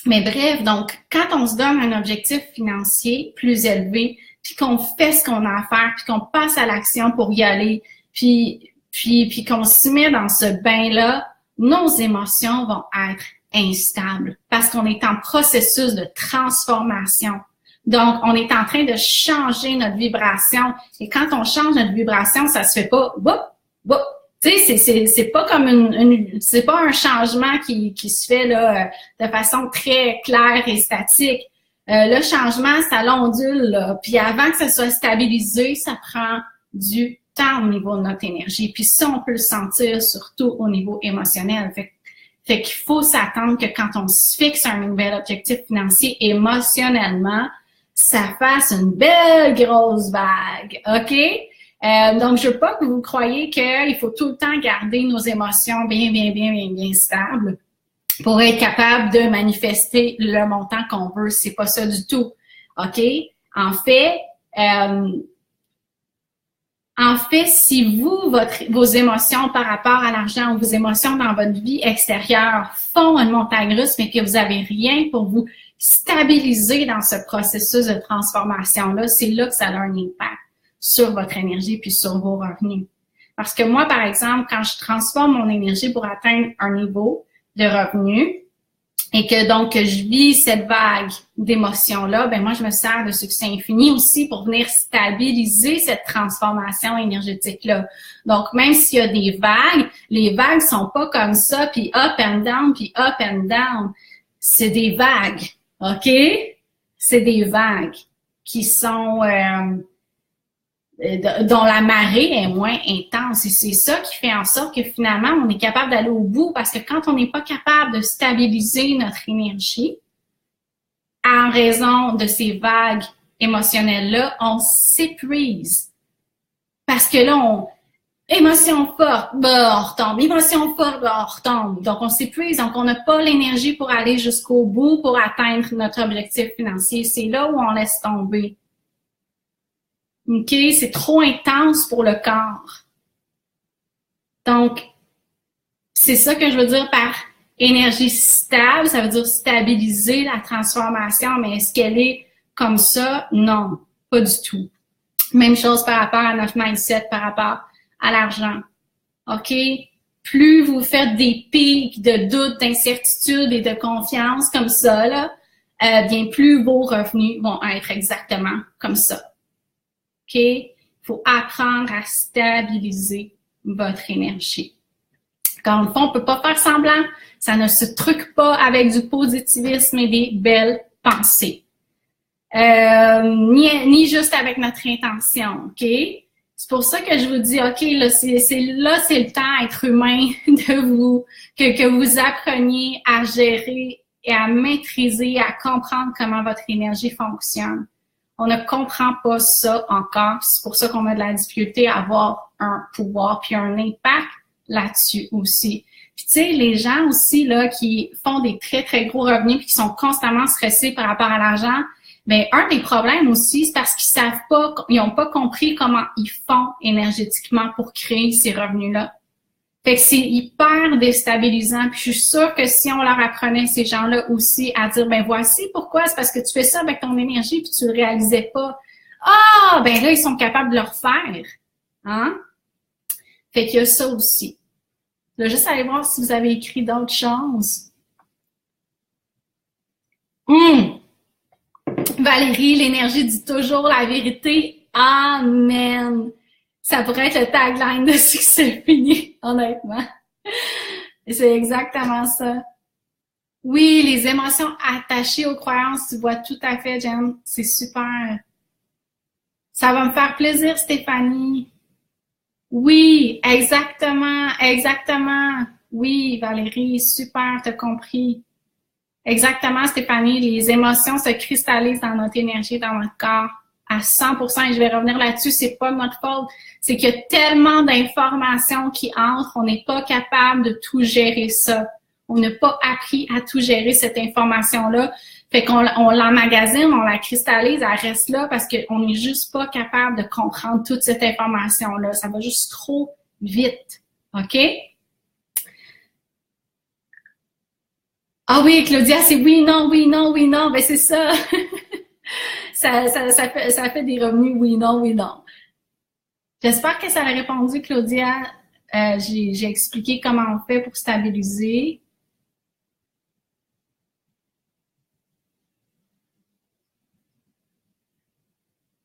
bref, donc, quand on se donne un objectif financier plus élevé, puis qu'on fait ce qu'on a à faire, puis qu'on passe à l'action pour y aller, puis qu'on se met dans ce bain-là, nos émotions vont être instables parce qu'on est en processus de transformation. Donc, on est en train de changer notre vibration. Et quand on change notre vibration, ça se fait pas tu sais, c'est pas comme c'est pas un changement qui se fait là de façon très claire et statique. Le changement, ça l'ondule là. Puis avant que ça soit stabilisé, ça prend du temps au niveau de notre énergie. Puis ça, on peut le sentir surtout au niveau émotionnel. Fait qu'il faut s'attendre que quand on se fixe un nouvel objectif financier émotionnellement, ça fasse une belle grosse vague, OK? Donc, je veux pas que vous croyiez qu'il faut tout le temps garder nos émotions bien stables pour être capable de manifester le montant qu'on veut. C'est pas ça du tout, OK? En fait, si vos émotions par rapport à l'argent ou vos émotions dans votre vie extérieure font une montagne russe, mais que vous avez rien pour vous stabiliser dans ce processus de transformation-là, c'est là que ça a un impact sur votre énergie puis sur vos revenus. Parce que moi, par exemple, quand je transforme mon énergie pour atteindre un niveau de revenu, et que donc que je vis cette vague d'émotions-là, ben moi, je me sers de succès infini aussi pour venir stabiliser cette transformation énergétique-là. Donc, même s'il y a des vagues, les vagues sont pas comme ça, puis up and down, puis up and down. C'est des vagues, OK? C'est des vagues qui sont dont la marée est moins intense. Et c'est ça qui fait en sorte que finalement, on est capable d'aller au bout parce que quand on n'est pas capable de stabiliser notre énergie en raison de ces vagues émotionnelles-là, on s'épuise. Parce que là, émotion forte, bah, on retombe. Émotion forte, bah, on retombe. Donc, on s'épuise. Donc, on n'a pas l'énergie pour aller jusqu'au bout, pour atteindre notre objectif financier. C'est là où on laisse tomber. OK? C'est trop intense pour le corps. Donc, c'est ça que je veux dire par énergie stable. Ça veut dire stabiliser la transformation. Mais est-ce qu'elle est comme ça? Non, pas du tout. Même chose par rapport à notre mindset, par rapport à l'argent. OK? Plus vous faites des pics de doute, d'incertitude et de confiance comme ça, là, bien plus vos revenus vont être exactement comme ça. OK? Il faut apprendre à stabiliser votre énergie. Encore une fois, on ne peut pas faire semblant. Ça ne se truque pas avec du positivisme et des belles pensées. Ni juste avec notre intention. OK? C'est pour ça que je vous dis, OK, là, c'est le temps, être humain, que vous appreniez à gérer et à maîtriser, à comprendre comment votre énergie fonctionne. On ne comprend pas ça encore. C'est pour ça qu'on a de la difficulté à avoir un pouvoir puis un impact là-dessus aussi. Puis tu sais, les gens aussi là qui font des très, très gros revenus puis qui sont constamment stressés par rapport à l'argent, bien, un des problèmes aussi, c'est parce qu'ils savent pas, ils n'ont pas compris comment ils font énergétiquement pour créer ces revenus-là. Fait que c'est hyper déstabilisant. Puis je suis sûre que si on leur apprenait, ces gens-là aussi, à dire, ben voici pourquoi, c'est parce que tu fais ça avec ton énergie puis tu le réalisais pas. Ah, ben là, ils sont capables de le refaire. Hein? Fait qu'il y a ça aussi. Là, juste aller voir si vous avez écrit d'autres choses. Valérie, l'énergie dit toujours la vérité. Amen. Ça pourrait être le tagline de Succès Fini, honnêtement. C'est exactement ça. Oui, les émotions attachées aux croyances, tu vois tout à fait, Jen. C'est super. Ça va me faire plaisir, Stéphanie. Oui, exactement, exactement. Oui, Valérie, super, t'as compris. Exactement, Stéphanie, les émotions se cristallisent dans notre énergie, dans notre corps, à 100%. Et je vais revenir là-dessus, c'est pas notre faute. C'est qu'il y a tellement d'informations qui entrent, on n'est pas capable de tout gérer ça. On n'a pas appris à tout gérer cette information-là. Fait qu'on l'emmagasine, on la cristallise, elle reste là parce qu'on n'est juste pas capable de comprendre toute cette information-là. Ça va juste trop vite. OK? Ah oui, Claudia, c'est oui, non, oui, non, oui, non. Ben c'est ça. ça fait des revenus oui, non, oui, non. J'espère que ça a répondu, Claudia. J'ai expliqué comment on fait pour stabiliser.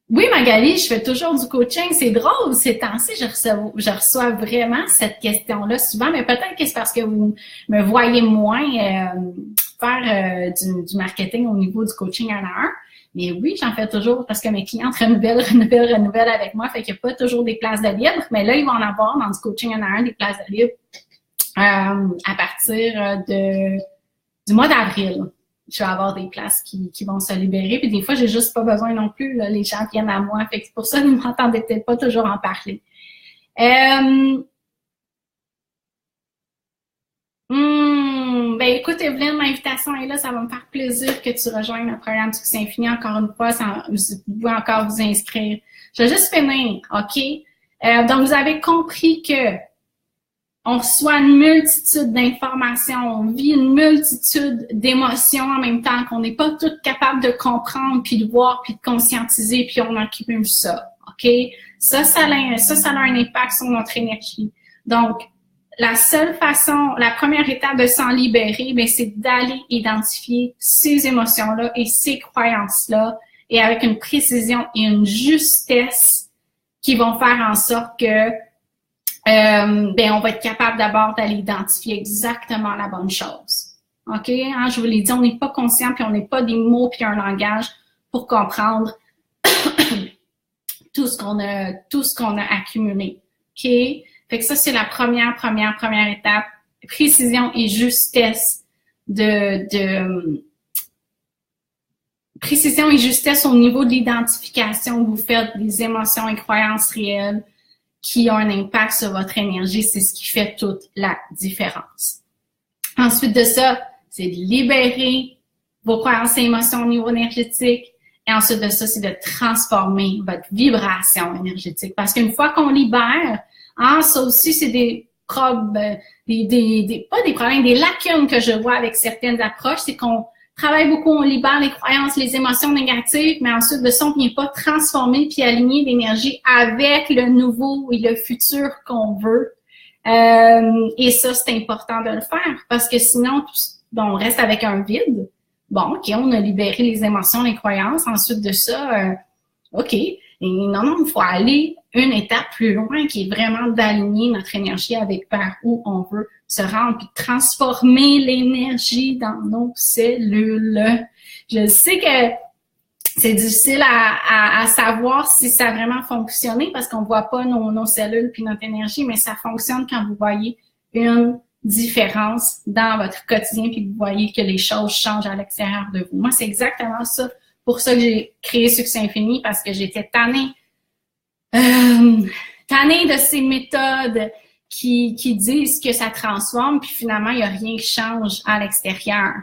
Oui, Magali, je fais toujours du coaching. C'est drôle, ces temps-ci, je reçois vraiment cette question-là souvent, mais peut-être que c'est parce que vous me voyez moins faire du marketing au niveau du coaching 1 à 1. Mais oui, j'en fais toujours parce que mes clientes renouvellent avec moi, fait qu'il n'y a pas toujours des places de libre. Mais là, ils vont en avoir dans du coaching 1 à 1 des places de libre à partir du mois d'avril. Je vais avoir des places qui vont se libérer. Puis des fois, j'ai juste pas besoin non plus. Là, les gens viennent à moi. Fait que c'est pour ça que vous ne m'entendez peut-être pas toujours en parler. Ben écoute, Evelyne, l'invitation est là. Ça va me faire plaisir que tu rejoignes le programme du Succès Infini. Encore une fois, vous pouvez encore vous inscrire. Je vais juste finir, OK? Donc, vous avez compris que on reçoit une multitude d'informations, on vit une multitude d'émotions en même temps qu'on n'est pas toutes capables de comprendre, puis de voir, puis de conscientiser, puis on accumule ça, OK? Ça a un impact sur notre énergie. Donc, la seule façon, la première étape de s'en libérer, ben, c'est d'aller identifier ces émotions-là et ces croyances-là, et avec une précision et une justesse qui vont faire en sorte que ben, on va être capable d'abord d'aller identifier exactement la bonne chose. OK? Hein, je vous l'ai dit, on n'est pas conscient, puis on n'est pas des mots puis un langage pour comprendre tout ce qu'on a accumulé. OK? Fait que ça, c'est la première étape. Précision et justesse précision et justesse au niveau de l'identification que vous faites des émotions et croyances réelles qui ont un impact sur votre énergie. C'est ce qui fait toute la différence. Ensuite de ça, c'est de libérer vos croyances et émotions au niveau énergétique. Et ensuite de ça, c'est de transformer votre vibration énergétique. Parce qu'une fois qu'on libère, hein, ça aussi, c'est des problèmes, pas des problèmes, des lacunes que je vois avec certaines approches, c'est qu'on travaille beaucoup, on libère les croyances, les émotions négatives, mais ensuite de ça, on ne vient pas transformer puis aligner l'énergie avec le nouveau et le futur qu'on veut. Et ça, c'est important de le faire parce que sinon, on reste avec un vide. Bon, OK, on a libéré les émotions, les croyances. Ensuite de ça, OK. Et non, il faut aller une étape plus loin qui est vraiment d'aligner notre énergie avec vers où on veut se rendre puis transformer l'énergie dans nos cellules. Je sais que c'est difficile à savoir si ça a vraiment fonctionné parce qu'on voit pas nos cellules puis notre énergie, mais ça fonctionne quand vous voyez une différence dans votre quotidien puis vous voyez que les choses changent à l'extérieur de vous. Moi, c'est exactement ça. Pour ça que j'ai créé Succès Infini parce que j'étais tannée de ces méthodes qui disent que ça transforme puis finalement, il n'y a rien qui change à l'extérieur.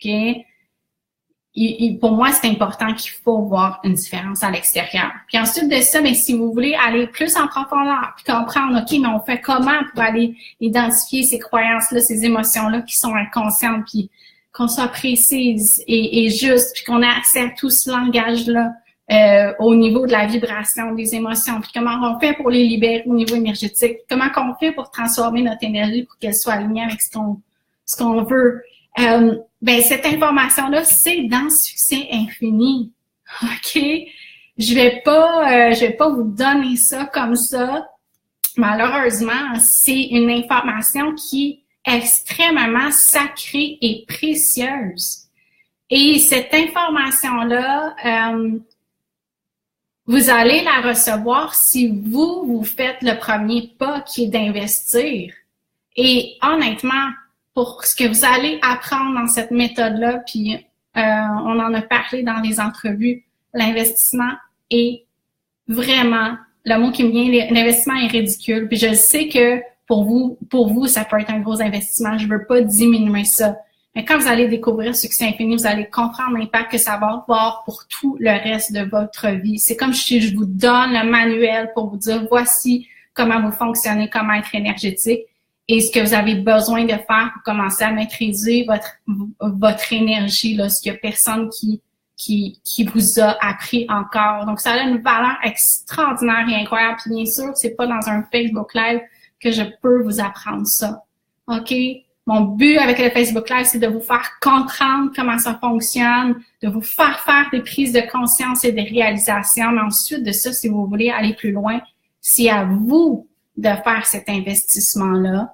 OK? Pour moi, c'est important qu'il faut voir une différence à l'extérieur. Puis ensuite de ça, bien, si vous voulez aller plus en profondeur puis comprendre, OK, mais on fait comment pour aller identifier ces croyances-là, ces émotions-là qui sont inconscientes, puis qu'on soit précise et juste, puis qu'on ait accès à tout ce langage-là au niveau de la vibration des émotions, puis comment on fait pour les libérer au niveau énergétique, comment on fait pour transformer notre énergie pour qu'elle soit alignée avec ce qu'on veut. Ben cette information-là, c'est dans Succès Infini. OK? Je vais pas vous donner ça comme ça. Malheureusement, c'est une information qui est extrêmement sacrée et précieuse. Et cette information-là, vous allez la recevoir si vous faites le premier pas qui est d'investir. Et honnêtement, pour ce que vous allez apprendre dans cette méthode-là, puis on en a parlé dans les entrevues, l'investissement est vraiment, le mot qui me vient, l'investissement est ridicule. Puis je sais que pour vous, ça peut être un gros investissement. Je veux pas diminuer ça. Mais quand vous allez découvrir Succès Infini, vous allez comprendre l'impact que ça va avoir pour tout le reste de votre vie. C'est comme si je vous donne le manuel pour vous dire, voici comment vous fonctionnez, comment être énergétique. Et ce que vous avez besoin de faire pour commencer à maîtriser votre énergie, là, ce qu'il y a personne qui vous a appris encore. Donc, ça a une valeur extraordinaire et incroyable. Puis bien sûr, c'est pas dans un Facebook Live que je peux vous apprendre ça. OK? Mon but avec le Facebook Live, c'est de vous faire comprendre comment ça fonctionne, de vous faire des prises de conscience et des réalisations. Mais ensuite de ça, si vous voulez aller plus loin, c'est à vous de faire cet investissement-là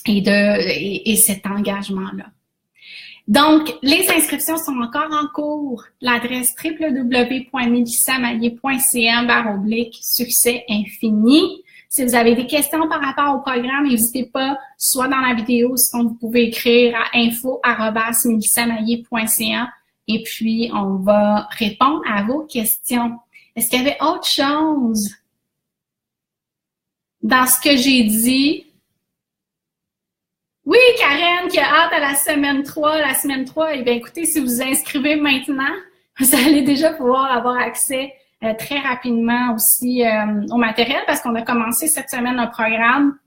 et cet engagement-là. Donc, les inscriptions sont encore en cours. L'adresse www.melissamaillier.ca/succès infini. Si vous avez des questions par rapport au programme, n'hésitez pas, soit dans la vidéo, sinon vous pouvez écrire à info@melissamaillier.ca et puis on va répondre à vos questions. Est-ce qu'il y avait autre chose dans ce que j'ai dit? Oui, Karen, qui a hâte à la semaine 3. La semaine 3, eh bien, écoutez, si vous vous inscrivez maintenant, vous allez déjà pouvoir avoir accès très rapidement aussi au matériel parce qu'on a commencé cette semaine un programme.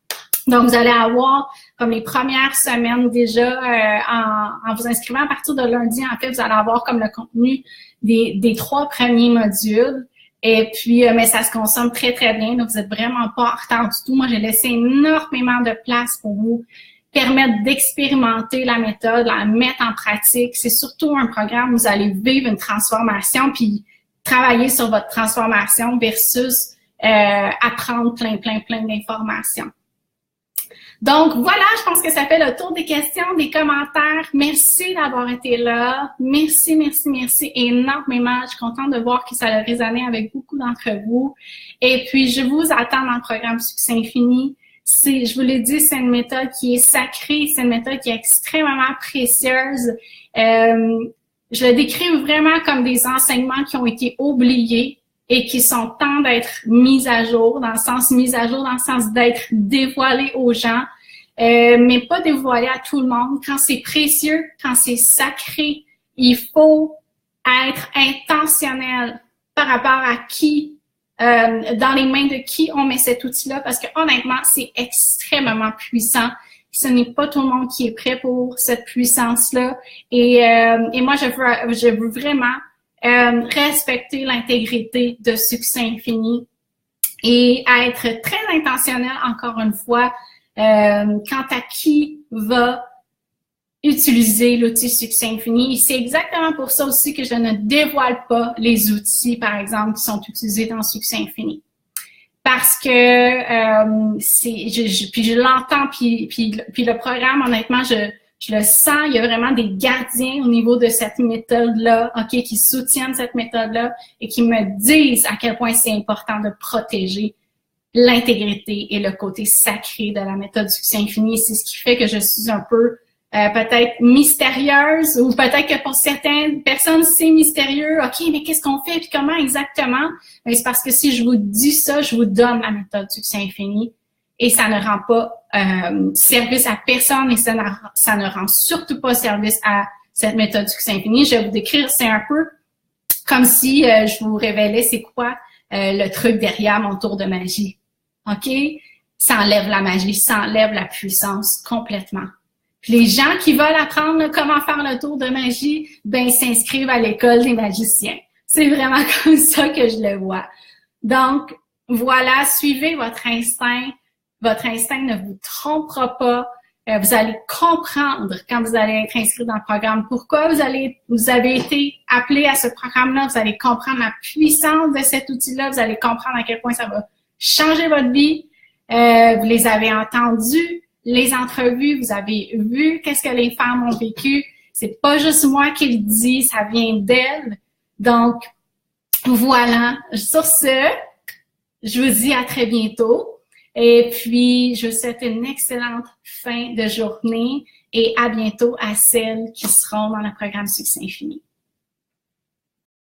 Donc, vous allez avoir comme les premières semaines déjà en vous inscrivant à partir de lundi. En fait, vous allez avoir comme le contenu des 3 premiers modules. Et puis, mais ça se consomme très, très bien. Donc, vous êtes vraiment pas en retard du tout. Moi, j'ai laissé énormément de place pour vous permettre d'expérimenter la méthode, la mettre en pratique. C'est surtout un programme où vous allez vivre une transformation puis travailler sur votre transformation versus apprendre plein d'informations. Donc, voilà, je pense que ça fait le tour des questions, des commentaires. Merci d'avoir été là. Merci énormément. Je suis contente de voir que ça a résonné avec beaucoup d'entre vous. Et puis, je vous attends dans le programme Succès Infini. Je vous l'ai dit, c'est une méthode qui est sacrée, c'est une méthode qui est extrêmement précieuse. Je le décris vraiment comme des enseignements qui ont été oubliés et qui sont temps d'être mis à jour, dans le sens d'être dévoilés aux gens, mais pas dévoilés à tout le monde. Quand c'est précieux, quand c'est sacré, il faut être intentionnel par rapport à qui, dans les mains de qui on met cet outil-là, parce que honnêtement, c'est extrêmement puissant. Ce n'est pas tout le monde qui est prêt pour cette puissance-là. Et moi, je veux vraiment respecter l'intégrité de Succès Infini et être très intentionnel, encore une fois, quant à qui va utiliser l'outil Succès Infini. Et c'est exactement pour ça aussi que je ne dévoile pas les outils, par exemple, qui sont utilisés dans Succès Infini. Parce que puis je l'entends, puis le programme, honnêtement, je le sens, il y a vraiment des gardiens au niveau de cette méthode-là, OK, qui soutiennent cette méthode-là et qui me disent à quel point c'est important de protéger l'intégrité et le côté sacré de la méthode Succès Infini. C'est ce qui fait que je suis un peu peut-être mystérieuse, ou peut-être que pour certaines personnes, c'est mystérieux. OK, mais qu'est-ce qu'on fait puis comment exactement? Mais c'est parce que si je vous dis ça, je vous donne la méthode Succès Infini et ça ne rend pas service à personne et ça ne rend surtout pas service à cette méthode Succès Infini. Je vais vous décrire, c'est un peu comme si je vous révélais c'est quoi le truc derrière mon tour de magie. OK? Ça enlève la magie, ça enlève la puissance complètement. Puis les gens qui veulent apprendre là, comment faire le tour de magie, ben ils s'inscrivent à l'école des magiciens. C'est vraiment comme ça que je le vois. Donc, voilà, suivez votre instinct. Votre instinct ne vous trompera pas. Vous allez comprendre quand vous allez être inscrit dans le programme pourquoi vous avez été appelé à ce programme-là. Vous allez comprendre la puissance de cet outil-là. Vous allez comprendre à quel point ça va changer votre vie. Vous les avez entendus, les entrevues, vous avez vu qu'est-ce que les femmes ont vécu. C'est pas juste moi qui le dis, ça vient d'elles. Donc, voilà. Sur ce, je vous dis à très bientôt. Et puis, je vous souhaite une excellente fin de journée et à bientôt à celles qui seront dans le programme Succès Infini.